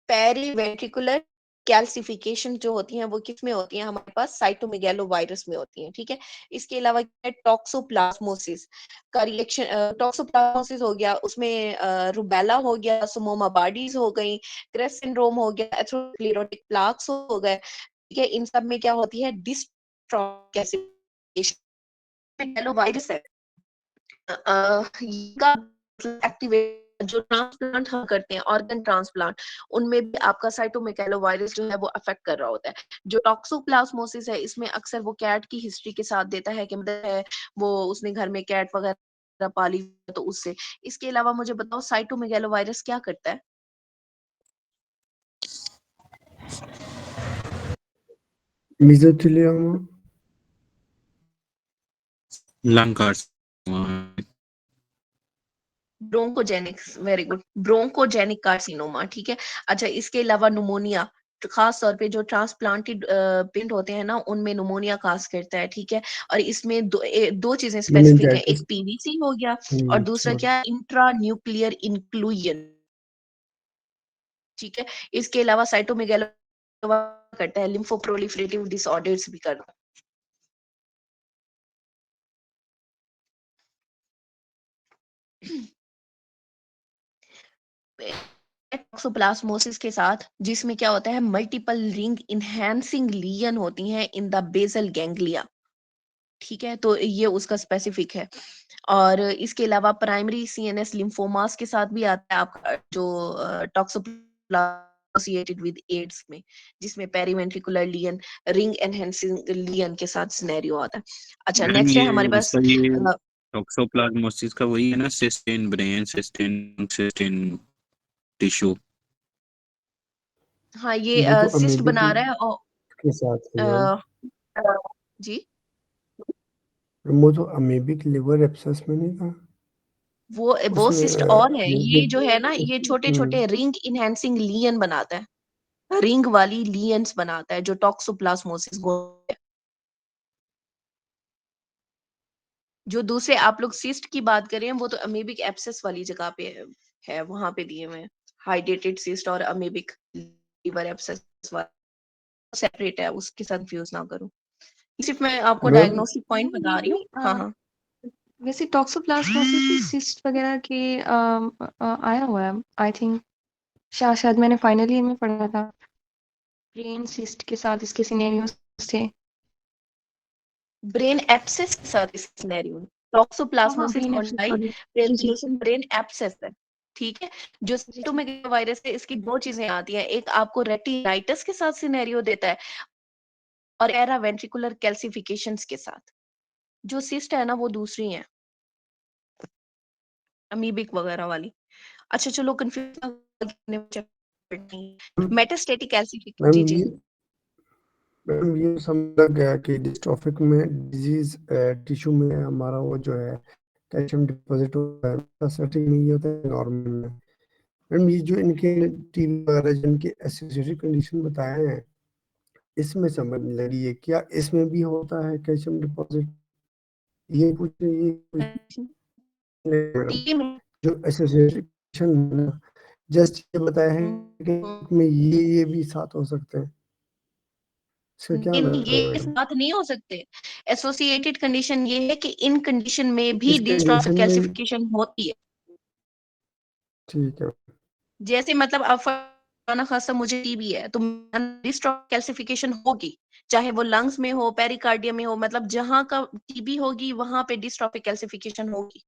periventricular calcification जो होती हैं वो किस में होती हैं, हमारे पास साइटोमेगालोवायरस में होती हैं, ठीक है। इसके अलावा टॉक्सोप्लाज्मोसिस का रिएक्शन, टॉक्सोप्लाज्मोसिस हो गया, उसमें रुबेला हो गया, सुमोमा बार्डीज हो गई, क्रेस सिंड्रोम हो गया, एथेरोस्क्लेरोटिक प्लाक्स हो गए, ठीक है। इन सब में क्या होती है, डिस्ट्रॉफिक कैल्सिफिकेशन, वायरस है, का एक्टिवेट जो ट्रांसप्लांट हम करते हैं, ऑर्गन ट्रांसप्लांट, उनमें भी आपका साइटोमेगालोवायरस जो है वो अफेक्ट कर रहा होता है। जो टॉक्सोप्लाज्मोसिस है, इसमें अक्सर वो कैट की हिस्ट्री के साथ देता है कि मतलब है वो उसने घर में कैट वगैरह पाली है, तो उससे। इसके अलावा मुझे बताओ साइटोमेगालोवायरस क्या करता है? mesothelioma, lung carcinoma, bronchogenics, very good, bronchogenic carcinoma, ठीक है। अच्छा, इसके अलावा नुमोनिया, तो खास तौर पे जो ट्रांसप्लांटेड पेशेंट होते हैं ना, उनमें नुमोनिया काज करता है, ठीक है। और इसमें दो चीजें स्पेसिफिक हैं, एक meningitis, पीवीसी हो गया और दूसरा sorry, क्या, इंट्रा न्यूक्लियर इंक्लूजन, ठीक है। इसके अलावा साइटोमेगालो करता है, लिम्फोप्रोलिफरेटिव डिसऑर्डर्स भी करता है। टॉक्सोप्लाज्मोसिस के साथ जिसमें क्या होता है, मल्टीपल रिंग इनहैंसिंग लीजन होती हैं इन द बेसल गैंग्लिया, ठीक है। तो ये उसका स्पेसिफिक है। और इसके अलावा प्राइमरी सीएनएस लिम्फोमास के साथ भी आता है आपका जो टॉक्सोप्लाज्मोसिएटेड विद एड्स में, जिसमें पेरीवेंट्रिकुलर लियन रिंग एनहेंसिंग लियन के साथ सिनेरियो आता है। अच्छा, मैडम नेक्स्ट है ये हमारे पास इसका ये टॉक्सोप्लाज्मोसिस का वही है ना, सिस्टीन ब्रेन, सिस्टीन टिश्यू। हाँ, ये वो तो सिस्ट अमीबिक बना रहा है और के साथ है मैम। अ, जी, वो तो अमीबिक लिवर एब्सेस में नहीं था वो उसमें सिस्ट और है, ये अमीबिक। जो है ना, ये छोटे छोटे रिंग इनहेंसिंग लियन बनाता है, रिंग वाली लियंस बनाता है जो टॉक्सोप्लाज्मोसिस जो दूसरे आप लोग सिस्ट की बात कर रहे हैं, वो तो अमीबिक एब्सेस वाली जगह पे है, वहां पे दिए हुए हैं। हाइड्रेटेड सिस्ट और अमीबिक लीवर एब्सेस वाला सेपरेट है, उसके साथ फ्यूज ना करो। सिर्फ मैं आपको मैम डायग्नोस्टिक पॉइंट बता रही हूँ। हाँ हाँ, वैसे टॉक्सोप्लाज्मोसिस भी सिस्ट वगैरह के आया हुआ है, आई थिंक। शायद मैंने फाइनली में पढ़ा था, ब्रेन सिस्ट के साथ इसके सिनेरियोस थे। ब्रेन एब्सेस के साथ इस सिनेरियो में हाँ हाँ, toxoplasmosis brain abscess, condyle sorry. जी जी प्रेजेंटेशन ब्रेन एब्सेस है, ठीक है। जो जी जी। साइटोमेगालोवायरस है, इसकी दो चीजें आती हैं, एक आपको रेटिनाइटिस के साथ सिनेरियो देता है और एरा वेंट्रिकुलर कैल्सिफिकेशंस के साथ। जो सिस्ट है ना, वो दूसरी है, अमीबिक वगैरह वाली। अच्छा चलो, कंफ्यूज मेटास्टेटिक कैल्सिफिक, जी मैम जी। ये समझ लग गया कि डिस्ट्रॉफिक में डिजीज टिश्यू में हमारा वो जो है कैल्शियम डिपॉजिट होता है मेटास्टैटिक नहीं होता है नॉर्मल में। मैम ये जो इनके टीबी वगैरह जिनके एसोसिएटेड कंडीशन बताए हैं इसमें समझ नहीं लगी है, क्या इसमें भी होता है कैल्शियम डिपॉजिट? ये पूछ ये पूछ मैडम टीबी में जो एसोसिएशन है ना, जस्ट ये बताया है कि में ये भी साथ हो सकते हैं, इसका क्या नहीं, मतलब है ये इस मैडम? बात नहीं हो सकते। एसोसिएटेड कंडीशन ये है कि इन कंडीशन में भी इस डिस्ट्रॉफिक कंडीशन में कैल्सिफिकेशन होती है। ठीक है। जैसे मतलब अब फलाना खासा मुझे टीबी है, तो डिस्ट्रॉफिक कैल्सिफिकेशन होगी, चाहे वो लंग्स में हो, पेरिकार्डियम में हो, मतलब जहां का टीबी होगी वहां पे डिस्ट्रॉफिक कैल्सिफिकेशन होगी,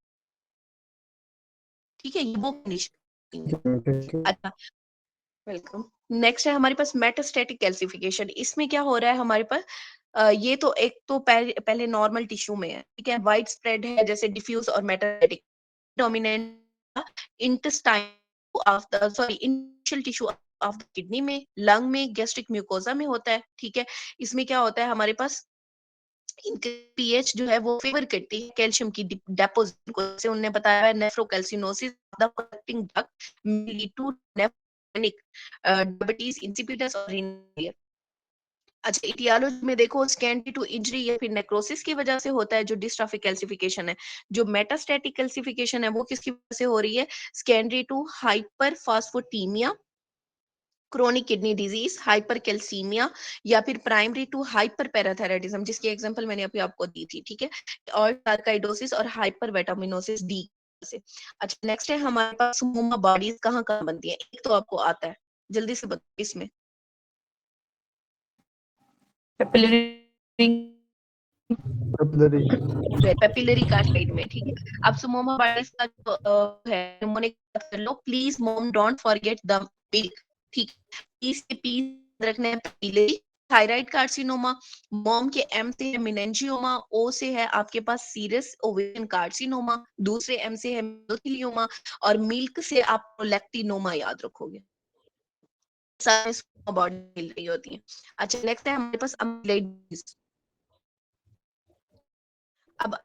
ठीक है। ये वो कंडीशन है। Thank you. अच्छा, वेलकम। नेक्स्ट है हमारे पास मेटास्टैटिक कैल्सिफिकेशन। इसमें क्या हो रहा है हमारे पास, ये तो एक तो पहले नॉर्मल टिश्यू में है, ठीक है। वाइड स्प्रेड है जैसे डिफ्यूज और metastatic. Dominant intestine of the sorry initial tissue of the kidney में, लंग में, गैस्ट्रिक म्यूकोजा में होता है, ठीक है। इसमें क्या होता है हमारे पास, इनके पीएच जो है वो फेवर करती है कैल्शियम की डेपोजिशन को, जैसे उन्होंने बताया है nephrocalcinosis the collecting duct may lead to nephrogenic diabetes insipidus और renal। अच्छा, इटियोलॉजी में देखो, स्कैंडी टू इंजरी या फिर नेक्रोसिस की वजह से होता है जो डिस्ट्रॉफिक कैल्सिफिकेशन है। जो मेटास्टैटिक कैल्सिफिकेशन है वो किसकी वजह से हो रही है, secondary to hyperphosphataemia, chronic kidney disease, hypercalcaemia, या फिर प्राइमरी टू हाइपर पैराथायराइडिज्म, जिसकी एग्जांपल मैंने अभी आपको दी थी, ठीक है। और सार्काइडोसिस और हाइपर विटामिनोसिस डी से। अच्छा, नेक्स्ट है हमारे पास मोमा बॉडीज कहाँ कहाँ बनती है, एक तो आपको आता है, जल्दी से बताओ इसमें। कैपिलरी कैपिलरी पेपिलरी कार्साइड में, ठीक है। अब सुमोमा बाइस का जो है निमोनिक कर लो please mom, don't forget the milk, ठीक है। पी से पी रखना है पेपिलरी। थायराइड कार्सिनोमा, मॉम के एम से है मेनिंजियोमा, ओ से है आपके पास सीरस ओवेरियन कार्सिनोमा, दूसरे एम से है मेसोथेलियोमा, और मिल्क से आप प्रोलैक्टिनोमा याद रखोगे। सारी बॉडी मिल रही होती है। अच्छा नेक्स्ट है हमारे पास अम्लाइड डिजीज। अब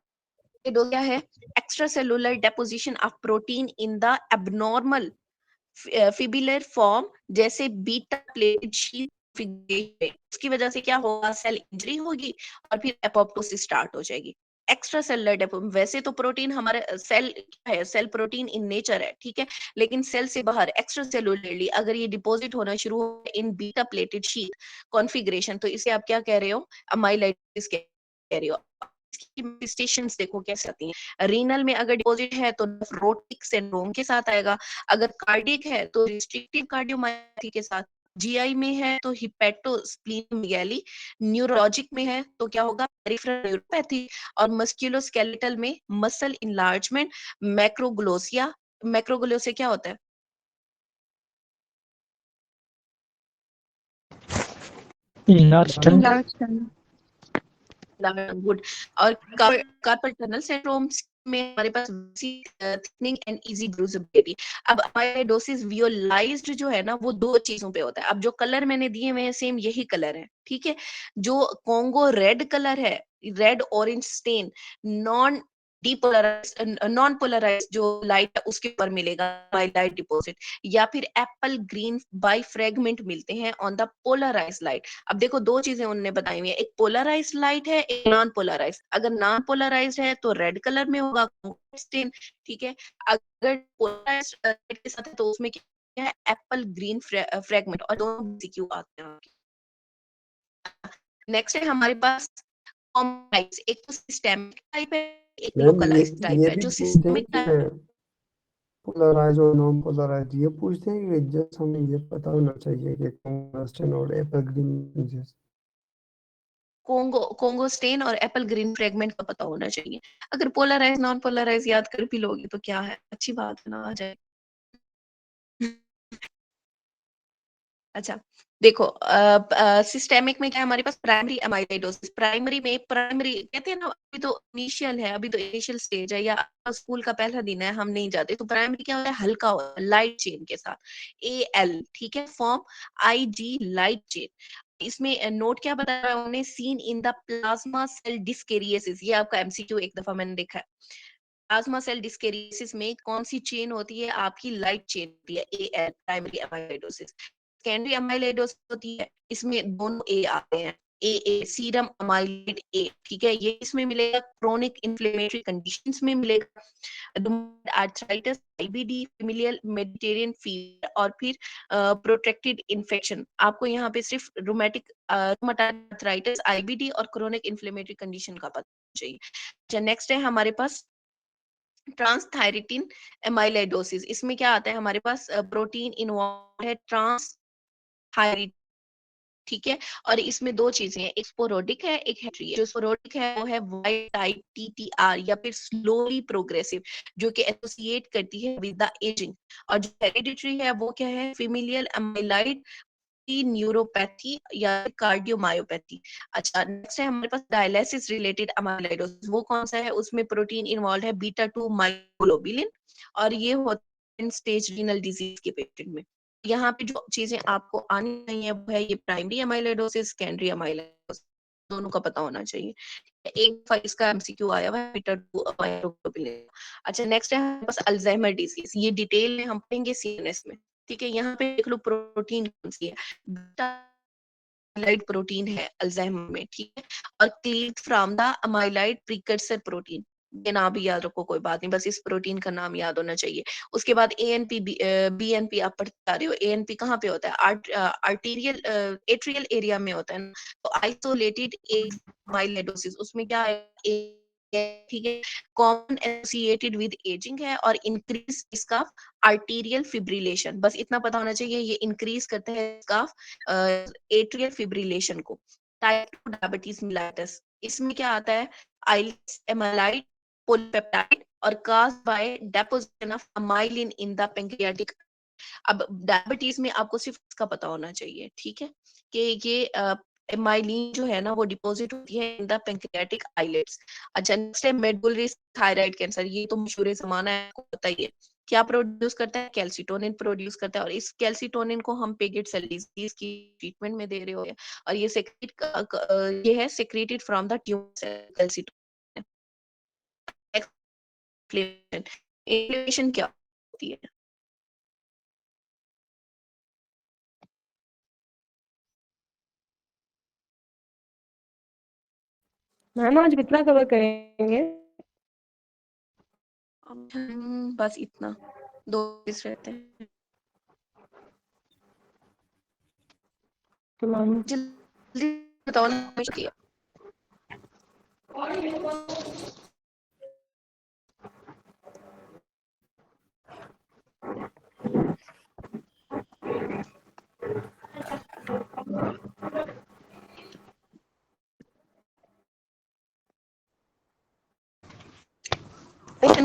डो क्या है? Extra cellular deposition of protein in the abnormal fibrillar form, जैसे बीटा प्लेटेड शीट इसकी वजह से क्या होगा? सेल इंजरी होगी और फिर एपोप्टोसिस स्टार्ट हो जाएगी। एक्स्ट्रा सेलुलर डेपो, वैसे तो प्रोटीन हमारे सेल क्या है? सेल प्रोटीन इन नेचर है, ठीक है। लेकिन सेल से बाहर एक्स्ट्रा सेलुलरली अगर ये डिपॉजिट होना शुरू हो इन बीटा प्लेटेड शीट कॉन्फ़िगरेशन, तो इसे आप क्या कह रहे हो? अमाइलाइटिस कह रहे हो। मैनिफेस्टेशंस देखो कैसे आती हैं। रीनल में अगर डिपॉजिट है तो नेफ्रोटिक सिंड्रोम के साथ आएगा, अगर कार्डियक है तो रिस्ट्रिक्टिव कार्डियोमायोपैथी के साथ, जीआई में है तो हिपेटोस्प्लीनोमेगाली, न्यूरोलॉजिक में है तो क्या होगा? पेरिफेरल न्यूरोपैथी, और मस्कुलोस्केलेटल में मसल इनलार्जमेंट, मैक्रोग्लोसिया। मैक्रोग्लोसिया क्या होता है? enlarged tongue, Enlarged tongue. Good. और कार्पल टनल सिंड्रोम्स में हमारे पास थिकनिंग एंड इजी ब्रूजेबिलिटी। अब अमाइलोइडोसिस विजुअलाइज्ड जो है ना, वो दो चीजों पे होता है। अब जो कलर मैंने दिए हुए हैं सेम यही कलर है, ठीक है। जो कॉन्गो रेड कलर है, red orange stain, non depolarise non polarise जो लाइट है उसके ऊपर मिलेगा लाइट डिपॉजिट, या फिर एप्पल ग्रीन बाई फ्रेगमेंट मिलते हैं ऑन द पोलराइज लाइट। अब देखो दो चीजें उन्होंने बताई हुई है, एक पोलराइज लाइट है, एक नॉन पोलराइज। अगर नॉन पोलराइज है तो रेड कलर में होगा स्टेन, ठीक है। अगर पोलराइज के साथ है तो उसमें क्या है? एप्पल ग्रीन फ्रेगमेंट, और दोनों सीक्यू आते हैं। नेक्स्ट है हमारे पास कॉमन टाइप्स, एक तो सिस्टेमिक टाइप है, एक मैम लोकलाइज्ड टाइप ये है। भी जो पूछते हैं सिस्टेमिक कि टाइप पोलराइज और नॉन पोलराइज, ये पूछते हैं कि जस्ट हमें ये पता होना चाहिए कि टंगस्टन और एपरग्रीन कोंगो स्टेन और एप्पल ग्रीन फ्रेगमेंट का पता होना चाहिए। अगर पोलराइज नॉन पोलराइज याद कर भी लोगे तो क्या है, अच्छी बात है ना, आ जाए। अच्छा देखो सिस्टेमिक में क्या है हमारे पास? Primary amyloidosis. प्राइमरी में, प्राइमरी कहते हैं ना, अभी तो इनिशियल है, अभी तो इनिशियल स्टेज है, या स्कूल का पहला दिन है, हम नहीं जाते, तो प्राइमरी क्या होता है? हल्का होता है, लाइट चेन के साथ, AL, ठीक है। Form IG light chain. इसमें नोट क्या बताया है उन्होंने? Seen in the plasma cell dyskaryosis, ये आपका MCQ एक दफा मैंने देखा है। प्लाज्मा सेल डिस्केरियोसिस में कौन सी चेन होती है? आपकी लाइट चेन होती है, AL primary amyloidosis. Secondary amyloidosis होती है, इसमें दोनों ए आते हैं, AA सीरम अमाइलेट A, ठीक है। ये इसमें मिलेगा क्रोनिक इन्फ्लेमेटरी कंडीशंस में मिलेगा, arthritis, IBD, familial Mediterranean fever, और फिर प्रोट्रैक्टेड इन्फेक्शन। आपको यहाँ पे सिर्फ रोमेटिक आर्थराइटिस, IBD और क्रोनिक इन्फ्लेमेटरी कंडीशन का पता चाहिए। अच्छा नेक्स्ट है हमारे पास ट्रांसथायरिटिन एमाइलोइडोसिस। इसमें क्या आता है हमारे पास? प्रोटीन इन्वॉल्व है ट्रांस, ठीक है। और इसमें दो चीजें हैं, एक स्पोरोडिक है, एक हेट्री है। जो स्पोरोडिक है वो है वाइल्ड टाइप TTR, या फिर स्लोली प्रोग्रेसिव, जो कि एसोसिएट करती है विद द एजिंग। और जो हेरिडिटरी है वो क्या है? फेमिलियल अमाइलाइड न्यूरोपैथी या कार्डियोमायोपैथी। अच्छा नेक्स्ट है हमारे पास डायलिसिस रिलेटेड अमाइलोइडोसिस। वो कौन सा है? उसमें प्रोटीन इन्वॉल्व है बीटा 2 मायोग्लोबिलिन, और ये होता है स्टेज रीनल डिजीज के पेशेंट में। यहाँ पे जो चीजें आपको आनी चाहिए वो है ये प्राइमरी अमाइलोइडोसिस, सेकेंडरी अमाइलोइडोसिस, दोनों का पता होना चाहिए। एक दफा इसका MCQ आया हुआ है, बीटा 2 मायोग्लोबिलिन। अच्छा नेक्स्ट है हमारे पास अल्जाइमर डिजीज। ये डिटेल में हम पढ़ेंगे CNS में, ठीक है। यहाँ पे देख लो प्रोटीन कौन सी है, बीटा अमाइलाइड प्रोटीन है अल्जाइमर में, ठीक है। और cleave from the amyloid precursor protein, ये नाम भी याद रखो, कोई बात नहीं, बस इस प्रोटीन का नाम याद होना चाहिए। उसके बाद ANP BNP आप पढ़ते आ रहे हो। ANP कहाँ पे होता है? आर्टीरियल एट्रियल एरिया में होता है ना। तो आइसोलेटेड माइलोइडोसिस, उसमें क्या है? ठीक है, कॉमन एसोसिएटेड विद एजिंग है, और इंक्रीज इसका आर्टीरियल फिब्रिलेशन, बस इतना पता होना चाहिए, ये इंक्रीज करता है इसका एट्रियल फिब्रिलेशन को। टाइप 2 डायबिटीज मिलाइटिस, इसमें क्या आता है, आइलेट्स एमाइलाइड पोलीपेप्टाइड और caused by deposition of amylin in the pancreatic. अब डायबिटीज में आपको सिर्फ इसका पता होना चाहिए, ठीक है, कि ये एमाइलिन जो है ना वो डिपॉजिट होती है इन द पैंक्रियाटिक आइलेट्स। अच्छा, नेक्स्ट है मेडबुलरी थायराइड कैंसर, ये तो मशहूर जमाना है, आपको पता ही है। क्या प्रोड्यूस करता है, कैल्सिटोनिन प्रोड्यूस करता है, और इस कैल्सिटोनिन को हम पेगेट सेल डिजीज की ट्रीटमेंट में दे रहे हो, और ये ये है secreted from the tumour cell calcitonin. Inflammation क्या होती है? मैम आज कितना कवर करेंगे? बस इतना, 2 पीस रहते हैं। तो मैम जल्दी बताओ ना, कुछ किया।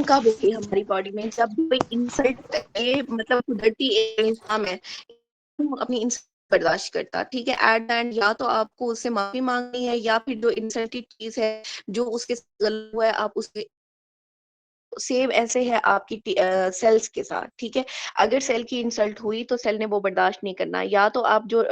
कब होती है हमारी बॉडी में, जब कोई इंसल्ट, ये मतलब कुदरती एक निजाम है, अपनी इंसल्ट बर्दाश्त करता, ठीक है, एट द एंड या तो आपको उससे माफी मांगनी है, या फिर जो इंसल्टेड चीज है जो उसके साथ गलत हुआ है, आप उससे सेम ऐसे है आपकी सेल्स के साथ, ठीक है। अगर सेल की इंसल्ट हुई तो सेल ने वो बर्दाश्त नहीं करना, या तो आप जो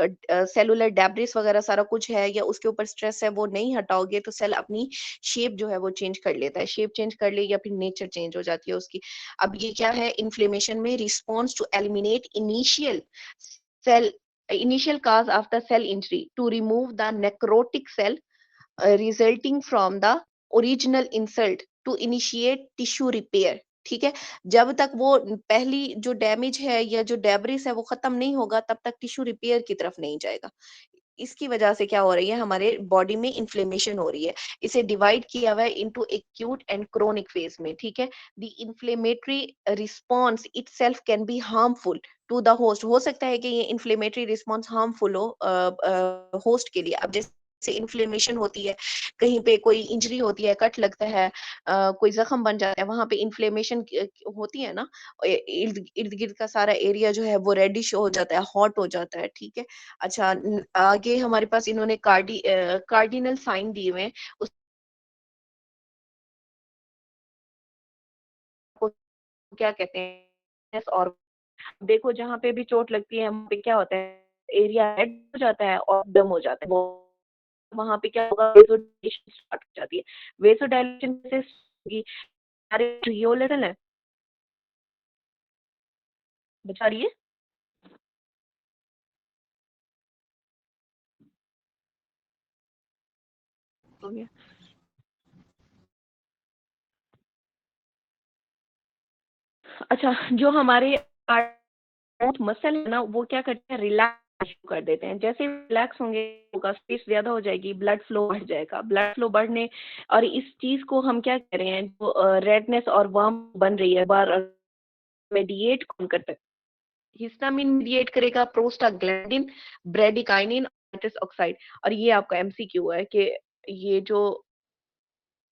सेलुलर डेब्रिस वगैरह सारा कुछ है या उसके ऊपर स्ट्रेस है वो नहीं हटाओगे, तो सेल अपनी शेप जो है वो चेंज कर लेता है, शेप चेंज कर ले या फिर नेचर चेंज हो जाती है उसकी। अब ये क्या है, इन्फ्लेमेशन में response to eliminate cell initial cause of the cell injury to remove the necrotic cell resulting from the original insult to initiate tissue repair, ठीक है। जब तक वो पहली जो डैमेज है या जो डेब्रिस है वो खत्म नहीं होगा, तब तक टिश्यू रिपेयर की तरफ नहीं जाएगा। इसकी वजह से क्या हो रही है, हमारे बॉडी में इन्फ्लेमेशन हो रही है। इसे डिवाइड किया हुआ है into acute and chronic phase में, ठीक है। The inflammatory response itself can be harmful to the host, हो सकता है कि ये इन्फ्लेमेटरी रिस्पॉन्स हार्मफुल हो होस्ट के लिए। अब जैसे इन्फ्लेमेशन होती है, कहीं पे कोई इंजरी होती है, कट लगता है, कोई जख्म बन जाता है, वहां पे इन्फ्लेमेशन होती है ना, इर्द इर्द गिर्द का सारा एरिया जो है वो रेडिश हो जाता है, हॉट हो जाता है, ठीक है। अच्छा, आगे हमारे पास इन्होंने कार्डिनल साइन दिए हुए हैं, उसको क्या कहते हैं, और देखो जहाँ पे भी चोट लगती है वहाँ पे क्या होता है, एरिया रेड हो जाता है और दम हो जाता है, वो वहां पे क्या होगा, वेसोडाइलेशन स्टार्ट हो जाती है। वेसोडाइलेशन से होगी, अरे ट्रियो लिटल है, बचा रही है, हो गया। अच्छा, जो हमारे मसल है ना वो क्या करते हैं, रिलैक्स कर देते हैं। जैसे रिलैक्स होंगे होगा, स्पेस ज्यादा हो जाएगी, ब्लड फ्लो बढ़ जाएगा, ब्लड फ्लो बढ़ने, और इस चीज को हम क्या कह रहे हैं, जो रेडनेस और वर्म बन रही है, बार मेडिएट कौन करता है, हिस्टामिन मीडिएट करेगा, प्रोस्टाग्लैंडिन, ब्रेडिकाइनिन, नाइट्रस ऑक्साइड। और ये आपका एमसीक्यू है कि ये जो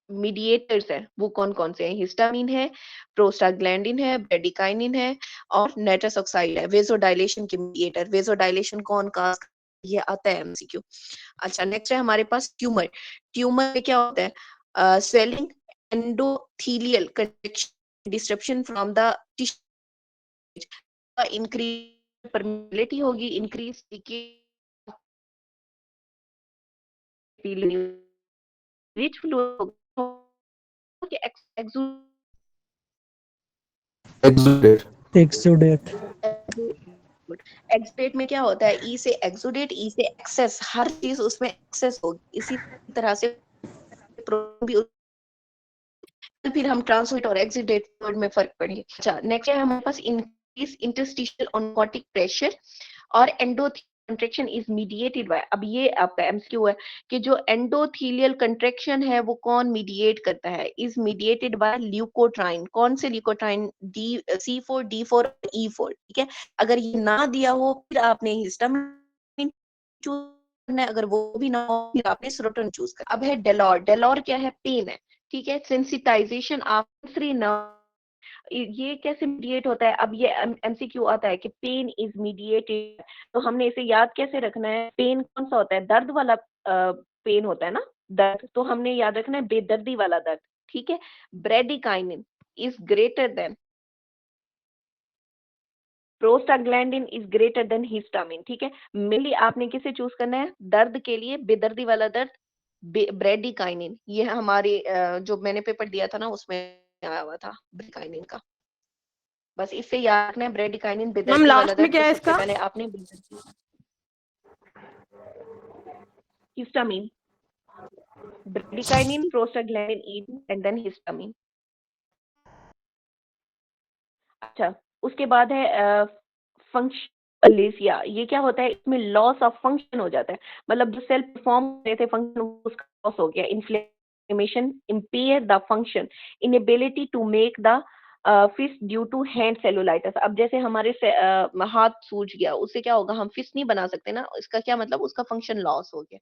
मीडिएटर्स है वो कौन कौन से हैं, हिस्टामिन है, प्रोस्टाग्लैंडिन है, ब्रेडिकाइनिन है, और नाइट्रस ऑक्साइड है। वेसोडाइलेशन के मीडिएटर, वेसोडाइलेशन कौन का, ये आता है एमसीक्यू। अच्छा, नेक्स्ट है हमारे पास ट्यूमर। ट्यूमर में क्या होता है, swelling, endothelial contraction, disruption from the tissue, increase permeability होगी, increase rich fluid, exudate exudate. Exudate में क्या होता है, ई से एक्सुडेट, ई से एक्सेस, हर चीज उसमें एक्सेस होगी। इसी तरह से प्रोटीन भी, फिर हम ट्रांसमिट और एक्सुडेट वर्ड में फर्क पड़ेगा। अच्छा, नेक्स्ट है हमारे पास इंक्रीज इंटरस्टिशियल ऑनकोटिक प्रेशर और endothelial contraction is mediated by. अब ये आपका एमसीक्यू है कि जो एंडोथेलियल कंट्रैक्शन है वो कौन मीडिएट करता है, इज मीडिएटेड बाय ल्यूकोट्राइन। कौन से leukotriene, D C4 D4 E4, ठीक है। अगर ये ना दिया हो फिर आपने हिस्टामिन करना है, अगर वो भी ना हो फिर आपने सेरोटोनिन चूज करना। अब है डेलोर। डेलोर क्या है? पेन है, ठीक है। सेंसिटाइजेशन ऑफ सेंसरी नर्व, ये कैसे मीडिएट होता है? अब ये एमसीक्यू आता है कि पेन इज मीडिएटेड, तो हमने इसे याद कैसे रखना है? पेन कौन सा होता है? दर्द वाला पेन होता है ना, दर्द, तो हमने याद रखना है बेदर्दी वाला दर्द, ठीक है। Bradykinin is greater then prostaglandin is greater then histamine, ठीक है। मेनली आपने किसे चूज करना है? दर्द के लिए बेदर्दी वाला दर्द, ब्रेडिकाइनिन। ये हमारे जो मैंने पेपर दिया था ना उसमें आया हुआ था ब्रेडिकाइनिन का। बस इससे याद रखना है ब्रेडिकाइनिन मैम बेदर्दी वाला लास्ट में दर्द, क्या तो है सबसे इसका? पहले आपने histamine, bradykinin, prostaglandin and then histamine. अच्छा, उसके बाद है फंक्शनलेसिया। ये क्या होता है? इसमें लॉस ऑफ फंक्शन हो जाता है, मतलब जो सेल परफॉर्म कर रहे थे फंक्शन उसका लॉस हो गया। Inflammation impair the function, inability to make the fist due to hand cellulitis. अब जैसे हमारे हाथ सूज गया, उससे क्या होगा? हम फिस्ट नहीं बना सकते ना, इसका क्या मतलब? उसका फंक्शन लॉस हो गया।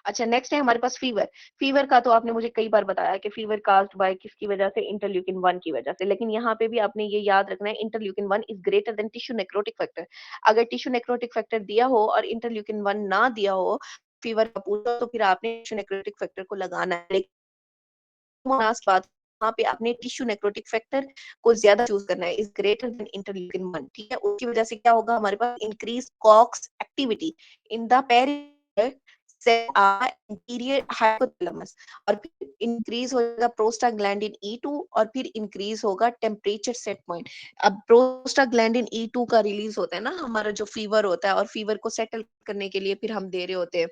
अच्छा, नेक्स्ट है हमारे पास फीवर। फीवर का तो आपने मुझे कई बार बताया कि फीवर कास्ड बाय किसकी वजह से? इंटरल्यूकिन 1 की वजह से। लेकिन यहाँ पे भी आपने ये याद रखना है interleukin 1 is greater then tissue necrotic factor. अगर टिश्यू नेक्रोटिक फैक्टर दिया हो और इंटरल्यूकिन 1 ना दिया हो फीवर का पूरा, तो फिर आपने टिश्यू नेक्रोटिक फैक्टर को लगाना है। लेकिन खास बात वहाँ पे आपने टिश्यू नेक्रोटिक फैक्टर को ज्यादा चूज करना है, इज ग्रेटर देन इंटरल्यूकिन 1, ठीक है। उसकी वजह से क्या होगा? हमारे पास increase COX activity in the peripheral cell interior hypothalamus, और फिर इंक्रीज हो जाएगा प्रोस्टाग्लैंडिन E2, और फिर इंक्रीज होगा टेम्परेचर सेट पॉइंट। अब प्रोस्टाग्लैंडिन E2 का रिलीज होता है ना हमारा जो फीवर होता है, और फीवर को सेटल करने के लिए फिर हम दे रहे होते हैं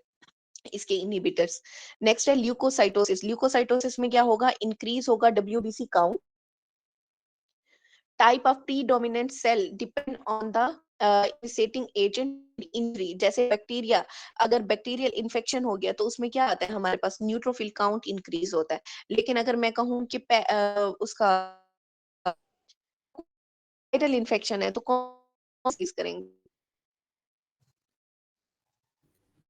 इसके इनहिबिटर्स। नेक्स्ट है ल्यूकोसाइटोसिस। ल्यूकोसाइटोसिस में क्या होगा? इंक्रीज होगा WBC count. Type of predominant cell depend on the initiating agent injury. जैसे बैक्टीरिया, अगर बैक्टीरियल इन्फेक्शन हो गया तो उसमें क्या आता है? हमारे पास न्यूट्रोफिल काउंट इंक्रीज होता है। लेकिन अगर मैं कहूँ कि उसका वायरल इन्फेक्शन है तो कौन सी करेंगे?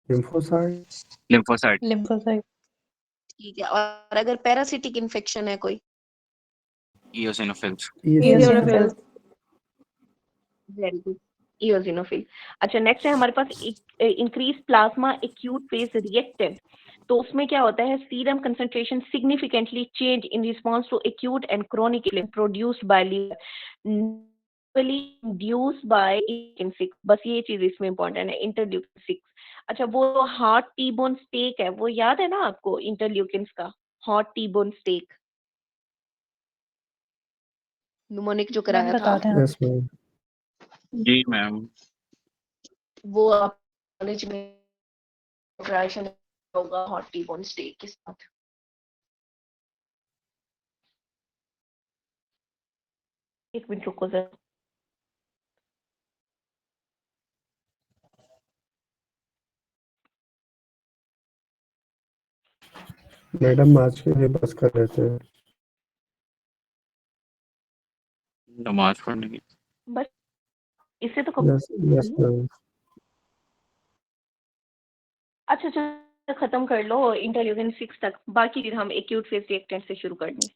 लिम्फोसाइट। लिम्फोसाइट। लिम्फोसाइट। ठीक है, और अगर पैरासिटिक इन्फेक्शन है कोई? Eosinophils. Eosinophils. Very good, eosinophil. अच्छा, नेक्स्ट है हमारे पास increase plasma acute phase reactant. तो उसमें क्या होता है? Serum concentration significantly change in response to acute and chronic produced by liver, induced by interleukin 6। बस ये चीज इसमें इंपॉर्टेंट है, इंटरल्यूकिन 6। अच्छा, वो हॉट टी बोन स्टेक है, वो याद है ना आपको इंटरल्यूकिन्स का? Hot T bone steak mnemonic जो मैम कराया था, बता दें आप। Yes ma'am. जी मैम। वो आप कॉलेज में प्रिपरेशन होगा हॉट टी बोन स्टेक के साथ। एक मिनट रुको जरा। मैडम आज के लिए बस कर रहे थे। नमाज पढ़ने की। बस इससे तो कब? Yes yes ma'am. अच्छा, खत्म कर लो इंटरल्यूकिन 6 तक, बाकी फिर हम एक्यूट फेज रिएक्टेंट से शुरू कर लें।